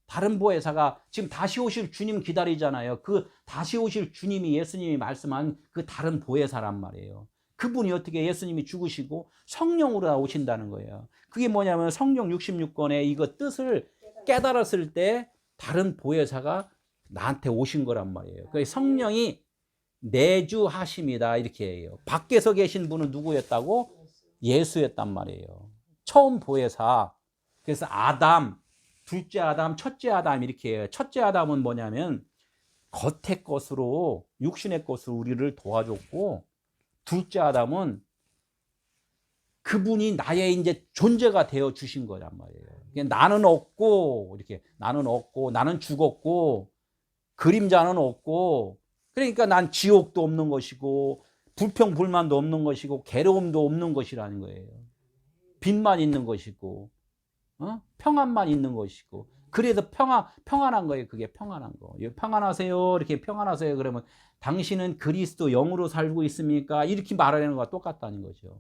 Speaker 1: 다른 보혜사가 지금 다시 오실 주님 기다리잖아요. 그 다시 오실 주님이 예수님이 말씀한 그 다른 보혜사란 말이에요. 그분이 어떻게 예수님이 죽으시고 성령으로 오신다는 거예요. 그게 뭐냐면 성경 66권의 이거 뜻을 깨달았을 때 다른 보혜사가 나한테 오신 거란 말이에요. 그 성령이 내주하심이다 이렇게 해요. 밖에서 계신 분은 누구였다고? 예수였단 말이에요. 처음 보혜사. 그래서 아담, 둘째 아담, 첫째 아담 이렇게 해요. 첫째 아담은 뭐냐면 겉의 것으로 육신의 것으로 우리를 도와줬고, 둘째 아담은 그분이 나의 이제 존재가 되어 주신 거란 말이에요. 나는 없고 이렇게 나는 없고 나는 죽었고 그림자는 없고, 그러니까 난 지옥도 없는 것이고 불평불만도 없는 것이고 괴로움도 없는 것이라는 거예요. 빛만 있는 것이고 평안만 있는 것이고, 그래서 평안한 거예요. 그게 평안한 거. 평안하세요 이렇게 평안하세요 그러면 당신은 그리스도 영으로 살고 있습니까? 이렇게 말하는 거와 똑같다는 거죠.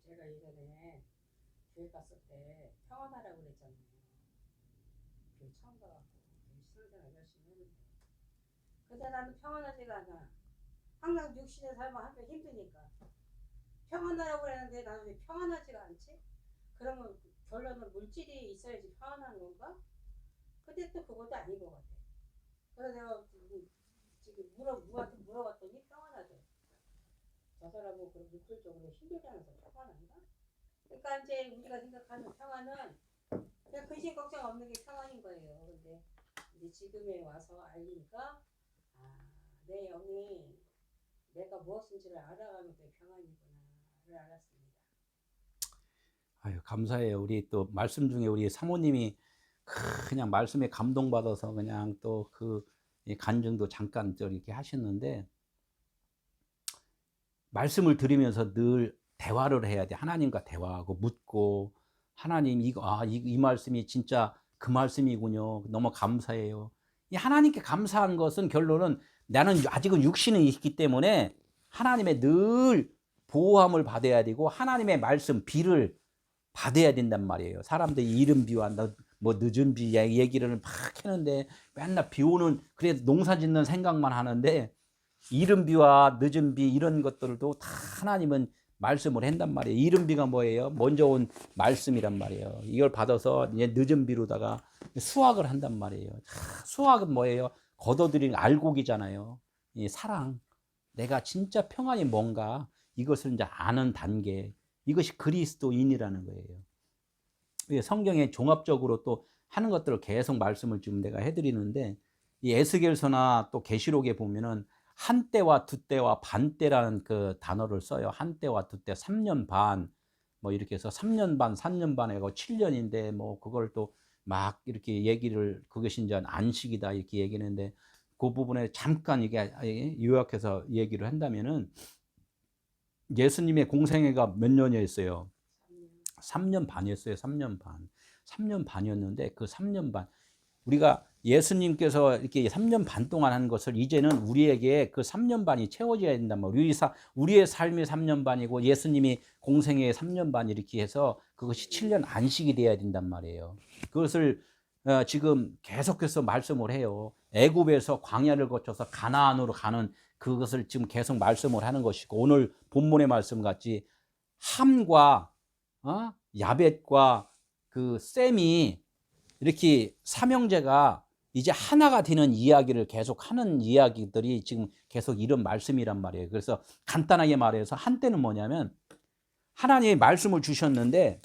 Speaker 2: 제가 예전에 교회 갔을 때 평안하라고 그랬잖아요. 교회 처음 가갖고 신앙생활 열심히 했는데, 근데 나는 평안하지가 않아. 항상 육신의 삶을 하면 힘드니까 평안하라고 그랬는데 나는 왜 평안하지가 않지? 그러면 결론은 물질이 있어야지 평안한 건가? 근데 또 그것도 아닌 것 같아. 그래서 내가 지금 누구한테 물어봤더니 평안하대. 저 사람은 그 물질적으로 힘들지 않아서 평안한가? 그러니까 이제 우리가 생각하는 평안은 그냥 근심 걱정 없는 게 평안인 거예요. 근데 이제 지금에 와서 알리니까 내 영이 내가 무엇인지를 알아가는 게 평안이구나를 알았습니다.
Speaker 1: 아유, 감사해요. 우리 또 말씀 중에 우리 사모님이 그냥 말씀에 감동받아서 그냥 또 그 간증도 잠깐 이렇게 하셨는데, 말씀을 들으면서 늘 대화를 해야 돼. 하나님과 대화하고 묻고, 하나님 이 말씀이 진짜 그 말씀이군요. 너무 감사해요. 이 하나님께 감사한 것은 결론은 나는 아직은 육신이 있기 때문에 하나님의 늘 보호함을 받아야 되고 하나님의 말씀 비를 받아야 된단 말이에요. 사람들이 이른 비와 뭐 늦은 비 얘기를 막 하는데 맨날 비 오는, 그래 농사 짓는 생각만 하는데 이른 비와 늦은 비 이런 것들도 다 하나님은 말씀을 한단 말이에요. 이른 비가 뭐예요? 먼저 온 말씀이란 말이에요. 이걸 받아서 이제 늦은 비로다가 수확을 한단 말이에요. 수확은 뭐예요? 거둬들이는 알곡이잖아요. 이 사랑, 내가 진짜 평안이 뭔가 이것을 이제 아는 단계, 이것이 그리스도인이라는 거예요. 성경에 종합적으로 또 하는 것들을 계속 말씀을 지금 내가 해드리는데, 이 에스겔서나 또 계시록에 보면은 한때와 두때와 반때라는 그 단어를 써요. 한때와 두때, 3년 반, 뭐 이렇게 해서 3년 반, 3년 반 해고 7년인데 뭐 그걸 또 막 이렇게 얘기를, 그것이 이제 안식이다 이렇게 얘기하는데, 그 부분에 잠깐 이게 요약해서 얘기를 한다면은, 예수님의 공생애가 몇 년이었어요? 3년 반이었어요. 3년 반. 3년 반이었는데 그 3년 반, 우리가 예수님께서 이렇게 3년 반 동안 한 것을 이제는 우리에게 그 3년 반이 채워져야 된단 말이에요. 우리의 삶이 3년 반이고 예수님이 공생애의 3년 반 이렇게 해서 그것이 7년 안식이 돼야 된단 말이에요. 그것을 지금 계속해서 말씀을 해요. 애굽에서 광야를 거쳐서 가나안으로 가는 그것을 지금 계속 말씀을 하는 것이고, 오늘 본문의 말씀 같이 함과 야벳과 그 셈이 이렇게 삼형제가 이제 하나가 되는 이야기를 계속 하는 이야기들이 지금 계속 이런 말씀이란 말이에요. 그래서 간단하게 말해서 한때는 뭐냐면 하나님이 말씀을 주셨는데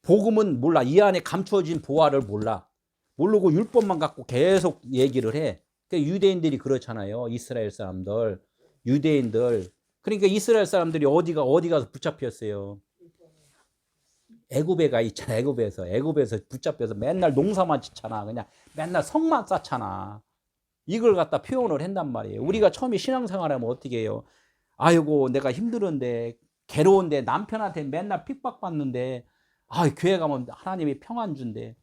Speaker 1: 복음은 몰라. 이 안에 감추어진 보화를 몰라. 모르고 율법만 갖고 계속 얘기를 해. 그러니까 유대인들이 그렇잖아요. 이스라엘 사람들, 유대인들. 그러니까 이스라엘 사람들이 어디 가서 붙잡혔어요. 애굽에 가 있잖아. 애굽에서 붙잡혀서 맨날 농사만 짓잖아. 그냥 맨날 성만 쌓잖아. 이걸 갖다 표현을 한단 말이에요. 우리가 처음에 신앙생활하면 어떻게 해요? 아이고 내가 힘들은데 괴로운데 남편한테 맨날 핍박받는데 교회 가면 하나님이 평안 준대.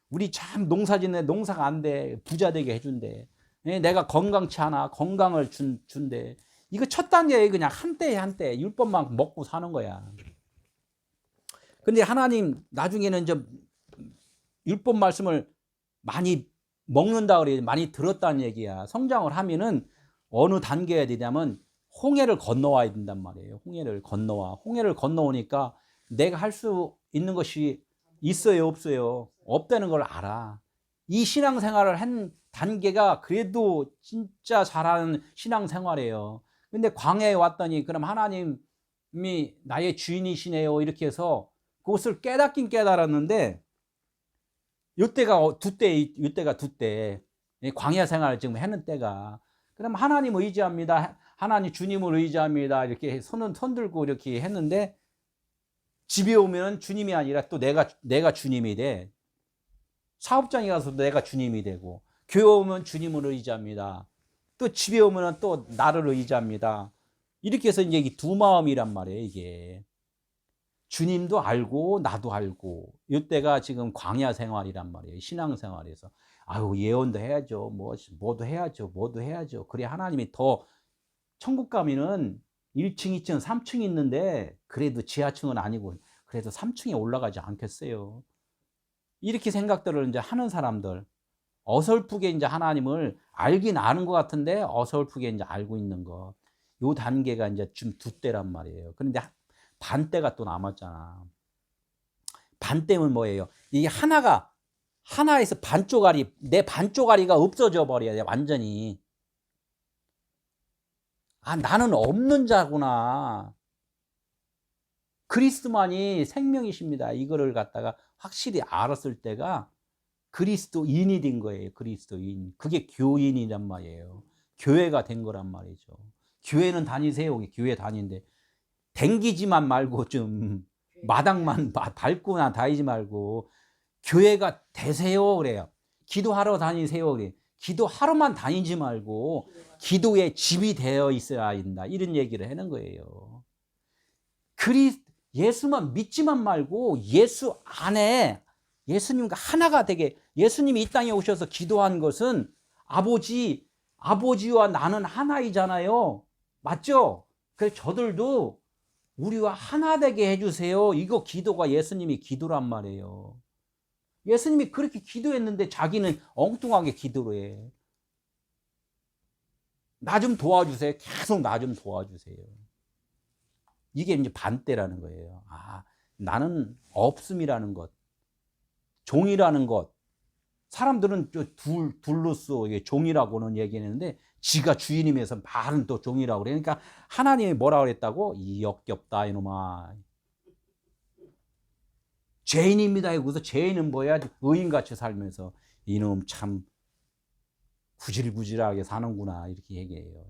Speaker 1: 우리 참 농사 짓는데 농사가 안 돼. 부자 되게 해준대. 내가 건강치 않아. 건강을 준대. 이거 첫 단계에 그냥 한때 율법만 먹고 사는 거야. 근데 하나님 나중에는 좀 율법 말씀을 많이 먹는다 그래, 많이 들었다는 얘기야. 성장을 하면은 어느 단계에 되냐면 홍해를 건너와야 된단 말이에요. 홍해를 건너오니까 내가 할 수 있는 것이 있어요, 없어요? 없다는 걸 알아. 이 신앙생활을 한 단계가 그래도 진짜 잘하는 신앙생활이에요. 근데 광야에 왔더니 그럼 하나님이 나의 주인이시네요, 이렇게 해서 그것을 깨닫긴 깨달았는데 이때가 두 때. 광야 생활을 지금 하는 때가. 그럼 하나님 의지합니다. 하나님 주님을 의지합니다. 이렇게 손 들고 이렇게 했는데 집에 오면 주님이 아니라 또 내가 주님이 돼. 사업장에 가서 내가 주님이 되고, 교회 오면 주님을 의지합니다. 또 집에 오면 또 나를 의지합니다. 이렇게 해서 이제 두 마음이란 말이에요, 이게. 주님도 알고 나도 알고. 이때가 지금 광야 생활이란 말이에요. 신앙 생활에서. 아유, 예언도 해야죠. 뭐도 해야죠. 그래 하나님이 더 천국 가면은 1층, 2층, 3층 있는데 그래도 지하층은 아니고 그래도 3층에 올라가지 않겠어요. 이렇게 생각들을 이제 하는 사람들, 어설프게 이제 하나님을 알긴 아는 것 같은데 어설프게 이제 알고 있는 거. 요 단계가 이제 지금 두 때란 말이에요. 그런데 반때가 또 남았잖아. 반때는 뭐예요? 이게 하나에서 내 반쪽아리가 없어져 버려야 돼, 완전히. 아, 나는 없는 자구나. 그리스도만이 생명이십니다. 이거를 갖다가 확실히 알았을 때가 그리스도인이 된 거예요. 그리스도인. 그게 교인이란 말이에요. 교회가 된 거란 말이죠. 교회는 다니세요. 교회 다니는데 댕기지만 말고 좀 마당만 밟고나 다니지 말고 교회가 되세요 그래요. 기도하러 다니세요 그래. 기도하러만 다니지 말고 기도의 집이 되어 있어야 한다. 이런 얘기를 하는 거예요. 예수만 믿지만 말고 예수 안에 예수님과 하나가 되게, 예수님이 이 땅에 오셔서 기도한 것은 아버지와 나는 하나이잖아요. 맞죠? 그래서 저들도 우리와 하나 되게 해주세요. 이거 기도가 예수님이 기도란 말이에요. 예수님이 그렇게 기도했는데 자기는 엉뚱하게 기도를 해. 나 좀 도와주세요. 계속 나 좀 도와주세요. 이게 이제 반대라는 거예요. 아, 나는 없음이라는 것, 종이라는 것. 사람들은 둘로서 종이라고는 얘기했는데 지가 주인이면서 말은 또 종이라고 그래. 그러니까 하나님이 뭐라 그랬다고? 이 역겹다 이놈아. 죄인입니다. 여기서 죄인은 뭐야? 의인같이 살면서 이놈 참 구질구질하게 사는구나 이렇게 얘기해요.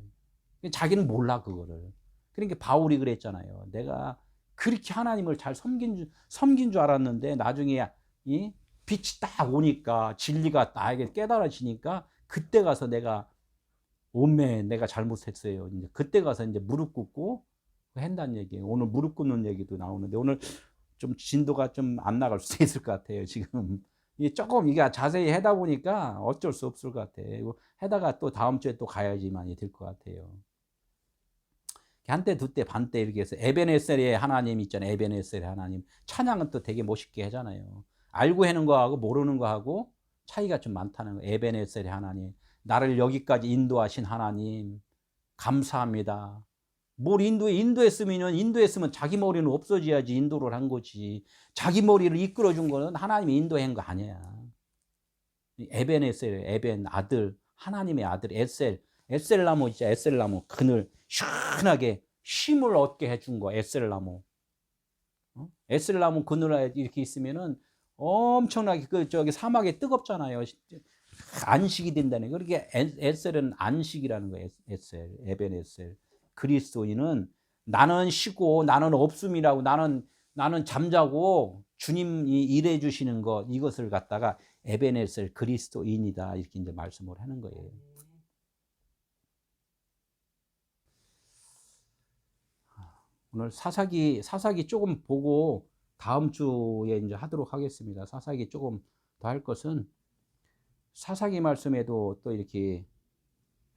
Speaker 1: 자기는 몰라 그거를. 그러니까 바울이 그랬잖아요. 내가 그렇게 하나님을 잘 섬긴 줄 알았는데 나중에 이 빛이 딱 오니까 진리가 나에게 깨달아지니까 그때 가서 내가 잘못했어요. 이제 그때 가서 이제 무릎 꿇고 한다는 얘기예요. 오늘 무릎 꿇는 얘기도 나오는데 오늘 좀 진도가 좀 안 나갈 수 있을 것 같아요. 지금 조금 이게 자세히 하다 보니까 어쩔 수 없을 것 같아요. 하다가 또 다음 주에 또 가야지만이 될 것 같아요. 한때, 두때, 반때 이렇게 해서 에베네셀의 하나님 있잖아요. 에베네셀의 하나님. 찬양은 또 되게 멋있게 하잖아요. 알고 하는 거하고 모르는 거하고 차이가 좀 많다는 거예요. 에베네셀의 하나님. 나를 여기까지 인도하신 하나님. 감사합니다. 뭘 인도했으면 자기 머리는 없어져야지 인도를 한 거지. 자기 머리를 이끌어 준 거는 하나님이 인도한 거 아니야. 에벤 아들, 하나님의 아들 에셀나무 있죠. 에셀나무 그늘 시원하게 쉼을 얻게 해준 거. 에셀나무. 에셀나무 그늘 이렇게 있으면은 엄청나게 저기 사막에 뜨겁잖아요. 안식이 된다는 거. 그렇게 에셀은 안식이라는 거예요. 에벤 에셀. 그리스도인은 나는 쉬고 나는 없음이라고 나는 잠자고 주님이 일해 주시는 것 이것을 갖다가 에베네셀 그리스도인이다 이렇게 이제 말씀을 하는 거예요. 오늘 사사기 조금 보고 다음 주에 이제 하도록 하겠습니다. 사사기 조금 더 할 것은 사사기 말씀에도 또 이렇게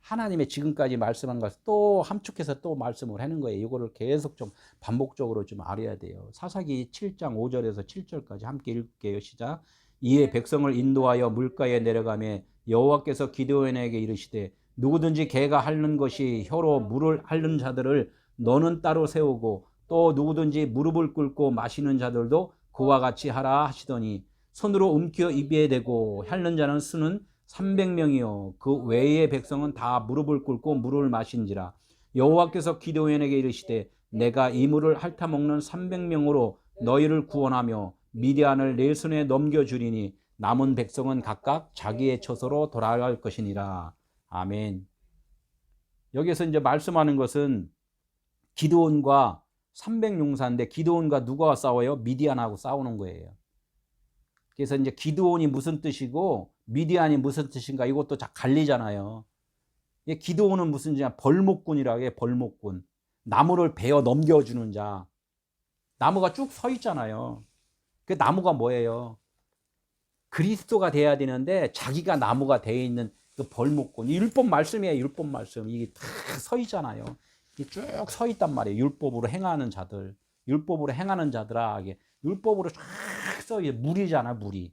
Speaker 1: 하나님의 지금까지 말씀한 것을 또 함축해서 또 말씀을 하는 거예요. 이거를 계속 좀 반복적으로 좀 알아야 돼요. 사사기 7장 5절에서 7절까지 함께 읽을게요. 시작. 이에 백성을 인도하여 물가에 내려가매 여호와께서 기드온에게 이르시되 누구든지 개가 핥는 것이 혀로 물을 핥는 자들을 너는 따로 세우고 또 누구든지 무릎을 꿇고 마시는 자들도 그와 같이 하라 하시더니 손으로 움켜 입에 대고 핥는 자는 수는 300명이요 그 외의 백성은 다 무릎을 꿇고 물을 마신지라. 여호와께서 기드온에게 이르시되 내가 이 물을 핥아 먹는 300명으로 너희를 구원하며 미디안을 내 손에 넘겨주리니 남은 백성은 각각 자기의 처소로 돌아갈 것이니라. 아멘. 여기서 이제 말씀하는 것은 기드온과 300용사인데 기드온과 누가 싸워요? 미디안하고 싸우는 거예요. 그래서 이제 기드온이 무슨 뜻이고 미디안이 무슨 뜻인가 이것도 다 갈리잖아요. 기드온은 무슨 자? 벌목꾼이라고 해요. 벌목꾼. 나무를 베어 넘겨주는 자. 나무가 쭉 서 있잖아요. 그 나무가 뭐예요? 그리스도가 돼야 되는데 자기가 나무가 되어 있는 그 벌목꾼. 율법 말씀이에요. 율법 말씀. 이게 다 서 있잖아요. 쭉 서 있단 말이에요. 율법으로 행하는 자들. 율법으로 행하는 자들아. 율법으로 쫙 서 있어요. 물이잖아, 물이.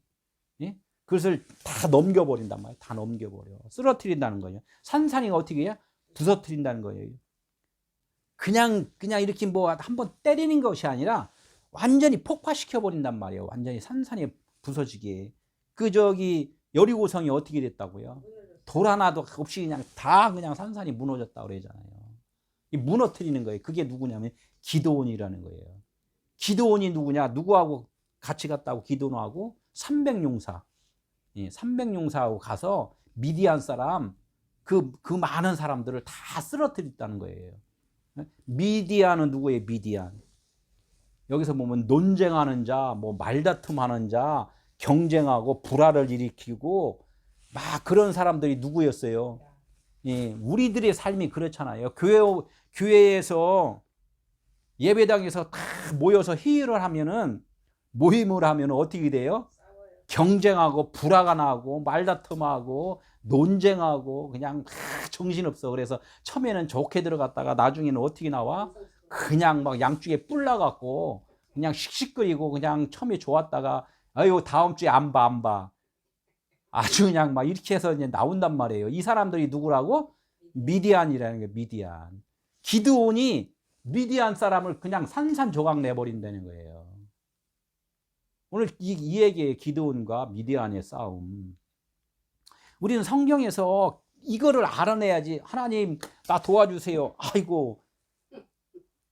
Speaker 1: 예? 그것을 다 넘겨버린단 말이에요. 다 넘겨버려. 쓰러뜨린다는 거예요. 산산이가 어떻게 해요? 부서뜨린다는 거예요. 그냥 이렇게 뭐 한번 때리는 것이 아니라 완전히 폭파시켜버린단 말이에요. 완전히 산산이 부서지게. 여리고성이 어떻게 됐다고요? 돌 하나도 없이 그냥 다 그냥 산산이 무너졌다고 그러잖아요. 무너뜨리는 거예요. 그게 누구냐면 기드온이라는 거예요. 기드온이 누구냐? 누구하고 같이 갔다고 기드온하고 300용사. 300용사하고 가서 미디안 사람 그 많은 사람들을 다 쓰러뜨렸다는 거예요. 미디안은 누구예요? 미디안. 여기서 보면 논쟁하는 자, 뭐 말다툼하는 자, 경쟁하고 불화를 일으키고 막 그런 사람들이 누구였어요? 우리들의 삶이 그렇잖아요. 교회에서 예배당에서 다 모여서 회의를 하면은 모임을 하면 어떻게 돼요? 경쟁하고 불화가 나고 말다툼하고 논쟁하고 그냥 막 정신없어. 그래서 처음에는 좋게 들어갔다가 나중에는 어떻게 나와? 그냥 막 양쪽에 뿔 나갖고 그냥 씩씩거리고 그냥 처음에 좋았다가 아유 다음 주에 안 봐. 아주 그냥 막 이렇게 해서 이제 나온단 말이에요. 이 사람들이 누구라고? 미디안이라는 게 미디안. 기드온이 미디안 사람을 그냥 산산조각 내버린다는 거예요. 오늘 이 얘기의 기드온과 미디안의 싸움. 우리는 성경에서 이거를 알아내야지. 하나님 나 도와주세요. 아이고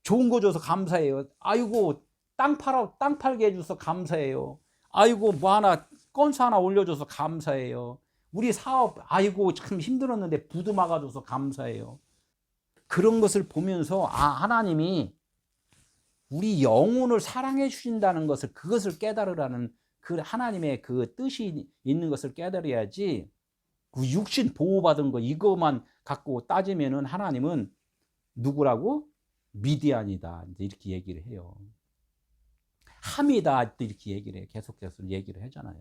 Speaker 1: 좋은 거 줘서 감사해요. 아이고 땅 팔게 해줘서 감사해요. 아이고 뭐 하나 건수 하나 올려줘서 감사해요. 우리 사업 아이고 참 힘들었는데 부도 막아줘서 감사해요. 그런 것을 보면서 하나님이 우리 영혼을 사랑해 주신다는 것을 그것을 깨달으라는 그 하나님의 그 뜻이 있는 것을 깨달아야지 그 육신 보호받은 거 이것만 갖고 따지면은 하나님은 누구라고? 미디안이다. 이렇게 얘기를 해요. 함이다. 이렇게 얘기를 해. 계속해서 얘기를 하잖아요.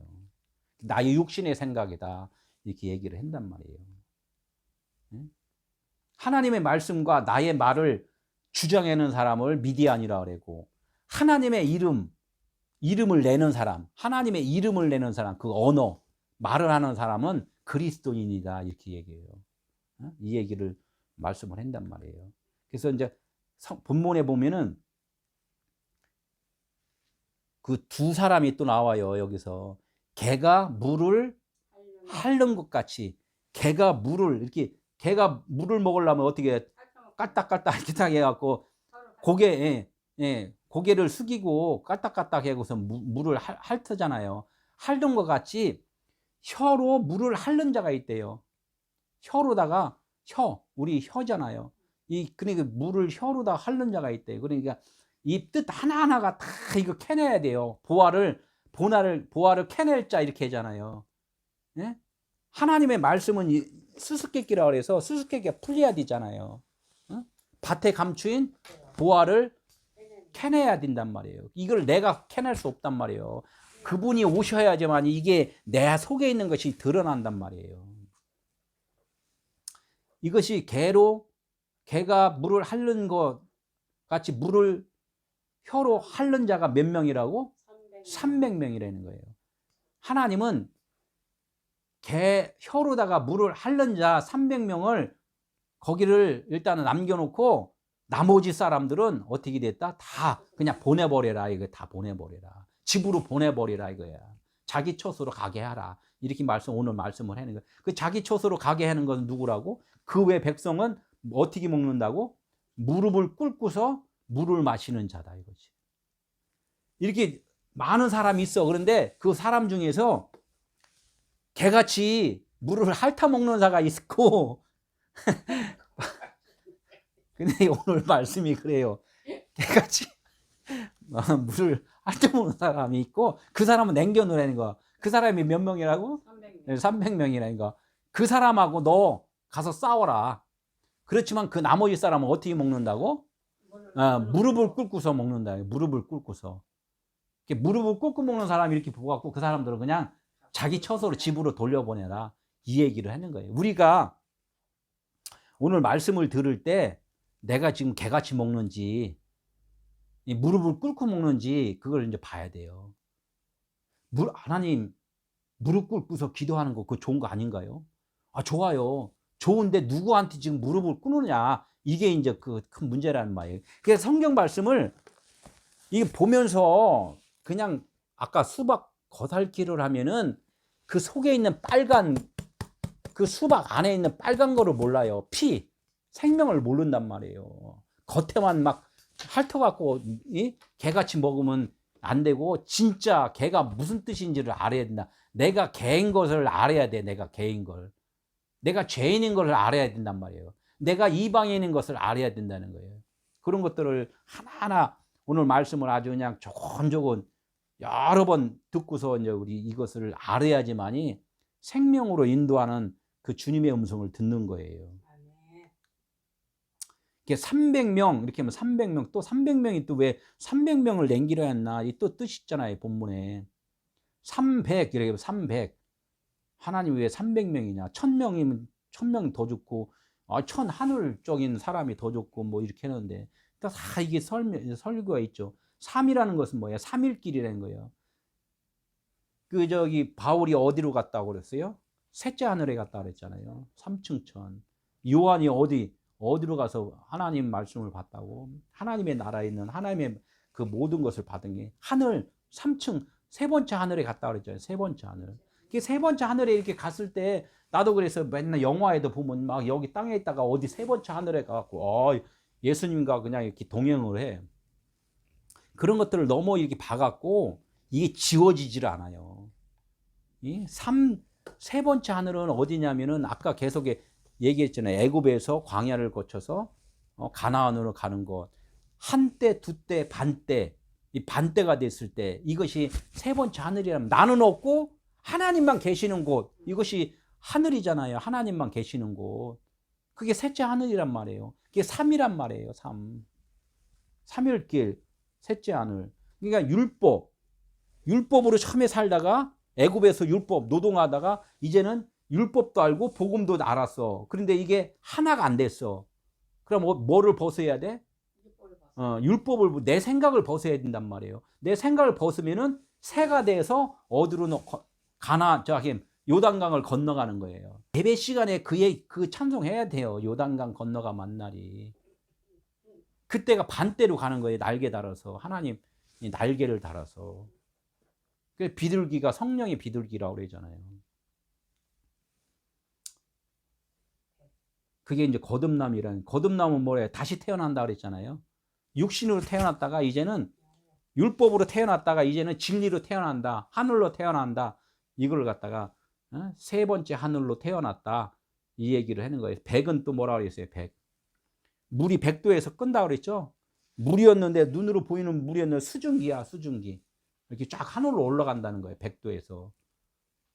Speaker 1: 나의 육신의 생각이다. 이렇게 얘기를 한단 말이에요. 하나님의 말씀과 나의 말을 주장하는 사람을 미디안이라 그러고 하나님의 이름을 내는 사람, 하나님의 이름을 내는 사람, 그 언어, 말을 하는 사람은 그리스도인이다. 이렇게 얘기해요. 이 얘기를 말씀을 한단 말이에요. 그래서 이제 본문에 보면은 그 두 사람이 또 나와요. 여기서 개가 물을 핥는 것 같이 개가 물을 먹으려면 어떻게 깔딱깔딱 이렇게 해갖고 고개를 숙이고 깔딱깔딱 해고서 물을 핥잖아요. 핥는 것 같이 혀로 물을 핥는 자가 있대요. 혀로다가 우리 혀잖아요. 그러니까 물을 혀로다 핥는 자가 있대요. 그러니까 이 뜻 하나하나가 다 이거 캐내야 돼요. 보화를 캐낼 자 이렇게 하잖아요. 예? 하나님의 말씀은 수수께끼라고 해서 수수께끼가 풀려야 되잖아요. 밭에 감추인 보화를 캐내야 된단 말이에요. 이걸 내가 캐낼 수 없단 말이에요. 그분이 오셔야지만 이게 내 속에 있는 것이 드러난단 말이에요. 이것이 개가 물을 핥는 것 같이 물을 혀로 핥는 자가 몇 명이라고? 300명이라는 거예요. 하나님은 개 혀로다가 물을 핥는 자 300명을 거기를 일단은 남겨놓고 나머지 사람들은 어떻게 됐다? 다 그냥 보내버려라. 이거 다 보내버려라. 집으로 보내버리라 이거야. 자기 처소로 가게 하라. 이렇게 오늘 말씀을 하는 거예요. 그 자기 처소로 가게 하는 것은 누구라고? 그 외 백성은 어떻게 먹는다고? 무릎을 꿇고서 물을 마시는 자다 이거지. 이렇게 많은 사람이 있어. 그런데 그 사람 중에서 개같이 물을 핥아 먹는 자가 있고 근데 오늘 말씀이 그래요. 개같이 물을 핥아 먹는 사람이 있고 그 사람은 남겨놓으라는 거. 그 사람이 몇 명이라고? 300명이라는 거. 그 사람하고 너 가서 싸워라. 그렇지만 그 나머지 사람은 어떻게 먹는다고? 무릎을 꿇고서 먹는다. 무릎을 꿇고서. 무릎을 꿇고 먹는 사람이 이렇게 보고 그 사람들은 그냥 자기 처소로 집으로 돌려보내라. 이 얘기를 하는 거예요. 우리가 오늘 말씀을 들을 때 내가 지금 개같이 먹는지 무릎을 꿇고 먹는지 그걸 이제 봐야 돼요. 하나님 무릎 꿇고서 기도하는 거 그거 좋은 거 아닌가요? 좋아요. 좋은데 누구한테 지금 무릎을 꿇느냐 이게 이제 그 큰 문제라는 말이에요. 그래서 성경 말씀을 이게 보면서 그냥 아까 수박 겉핥기를 하면은 그 속에 있는 빨간 그 수박 안에 있는 빨간 거를 몰라요. 생명을 모른단 말이에요. 겉에만 막 핥아갖고 개같이 먹으면 안 되고 진짜 개가 무슨 뜻인지를 알아야 된다. 내가 개인 것을 알아야 돼. 내가 개인 걸. 내가 죄인인 것을 알아야 된단 말이에요. 내가 이방인인 것을 알아야 된다는 거예요. 그런 것들을 하나하나 오늘 말씀을 아주 그냥 조곤조곤 여러 번 듣고서 이제 우리 이것을 알아야지만이 생명으로 인도하는 그 주님의 음성을 듣는 거예요. 이게 300명 이렇게 하면 300명 또 300명이 또 왜 300명을 남기려 했나 이 또 뜻이 있잖아요. 본문에 300 이렇게 300 하나님 왜 300명이냐 1000명이면 1000명 더 죽고 하늘적인 사람이 더 죽고 뭐 이렇게 하는데 다 이게 설교가 있죠. 3이라는 것은 뭐야? 3일길이라는 거예요. 바울이 어디로 갔다고 그랬어요? 셋째 하늘에 갔다 그랬잖아요. 3층 천. 요한이 어디로 가서 하나님 말씀을 받다고? 하나님의 나라에 있는 하나님의 그 모든 것을 받은 게 하늘 3층 세 번째 하늘에 갔다 그랬잖아요. 세 번째 하늘. 세 번째 하늘에 이렇게 갔을 때 나도 그래서 맨날 영화에도 보면 막 여기 땅에 있다가 어디 세 번째 하늘에 가갖고 예수님과 그냥 이렇게 동행을 해. 그런 것들을 너무 이렇게 봐갖고 이게 지워지질 않아요. 세 번째 하늘은 어디냐면은 아까 계속 얘기했잖아요. 애굽에서 광야를 거쳐서 가나안으로 가는 것. 한때, 두때, 반때, 이 반때가 됐을 때 이것이 세 번째 하늘이라면 나는 없고 하나님만 계시는 곳. 이것이 하늘이잖아요. 하나님만 계시는 곳. 그게 셋째 하늘이란 말이에요. 그게 3이란 말이에요. 3. 3일길, 셋째 하늘. 그러니까 율법으로 처음에 살다가 애굽에서 율법 노동하다가 이제는 율법도 알고 복음도 알았어. 그런데 이게 하나가 안 됐어. 그럼 뭐를 벗어야 돼? 율법을 내 생각을 벗어야 된단 말이에요. 내 생각을 벗으면은 새가 돼서 어디로 요단강을 건너가는 거예요. 예배 시간에 그 찬송해야 돼요. 요단강 건너가만 날이. 그때가 반대로 가는 거예요. 날개 달아서 하나님 날개를 달아서. 그 비둘기가 성령의 비둘기라고 그러잖아요. 그게 이제 거듭남은 뭐래요? 다시 태어난다 그랬잖아요. 육신으로 태어났다가 이제는 율법으로 태어났다가 이제는 진리로 태어난다. 하늘로 태어난다. 이걸 갖다가 세 번째 하늘로 태어났다. 이 얘기를 하는 거예요. 백은 또 뭐라 그랬어요? 물이 100도에서 끈다 그랬죠. 물이었는데 눈으로 보이는 물이었는데 수증기야. 수증기. 이렇게 쫙 하늘로 올라간다는 거예요. 100도에서.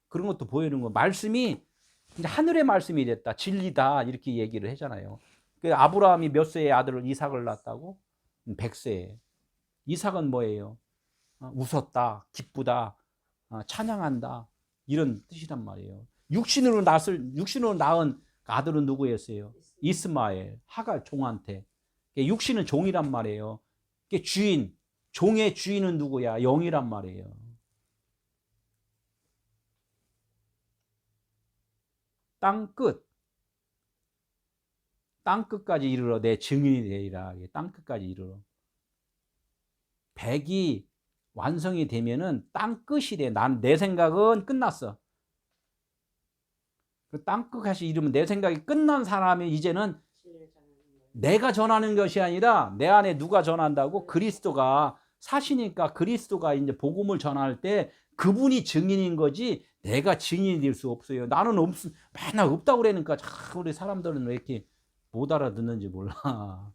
Speaker 1: 그런 것도 보이는 거. 말씀이 이제 하늘의 말씀이 됐다. 진리다. 이렇게 얘기를 하잖아요. 아브라함이 몇 세에 아들을 이삭을 낳았다고? 100세에. 이삭은 뭐예요? 웃었다. 기쁘다. 찬양한다. 이런 뜻이란 말이에요. 육신으로 낳은 아들은 누구였어요? 이스마엘, 하갈 종한테. 육신은 종이란 말이에요. 주인, 종의 주인은 누구야? 영이란 말이에요. 땅 끝. 땅 끝까지 이르러 내 증인이 되리라. 땅 끝까지 이르러. 백이 완성이 되면은 땅 끝이 돼. 내 생각은 끝났어. 그 땅 끝까지 이르면 내 생각이 끝난 사람이 이제는 내가 전하는 것이 아니라 내 안에 누가 전한다고? 그리스도가 사시니까 그리스도가 이제 복음을 전할 때 그분이 증인인 거지 내가 증인이 될 수 없어요. 나는 맨날 없다고 그러니까 참 우리 사람들은 왜 이렇게 못 알아듣는지 몰라.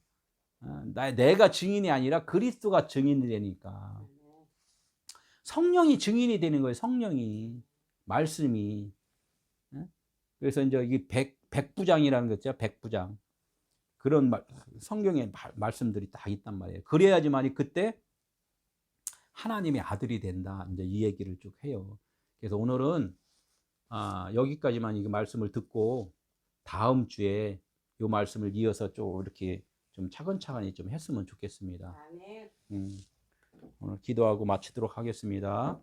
Speaker 1: 내가 증인이 아니라 그리스도가 증인이 되니까. 성령이 증인이 되는 거예요. 성령이. 말씀이. 그래서 이제 이 백부장이라는 거 있죠. 백부장. 그런 성경의 말씀들이 다 있단 말이에요. 그래야지만이 그때 하나님의 아들이 된다. 이제 이 얘기를 쭉 해요. 그래서 오늘은 여기까지만 이 말씀을 듣고 다음 주에 이 말씀을 이어서 좀 이렇게 좀 차근차근히 좀 했으면 좋겠습니다. 오늘 기도하고 마치도록 하겠습니다.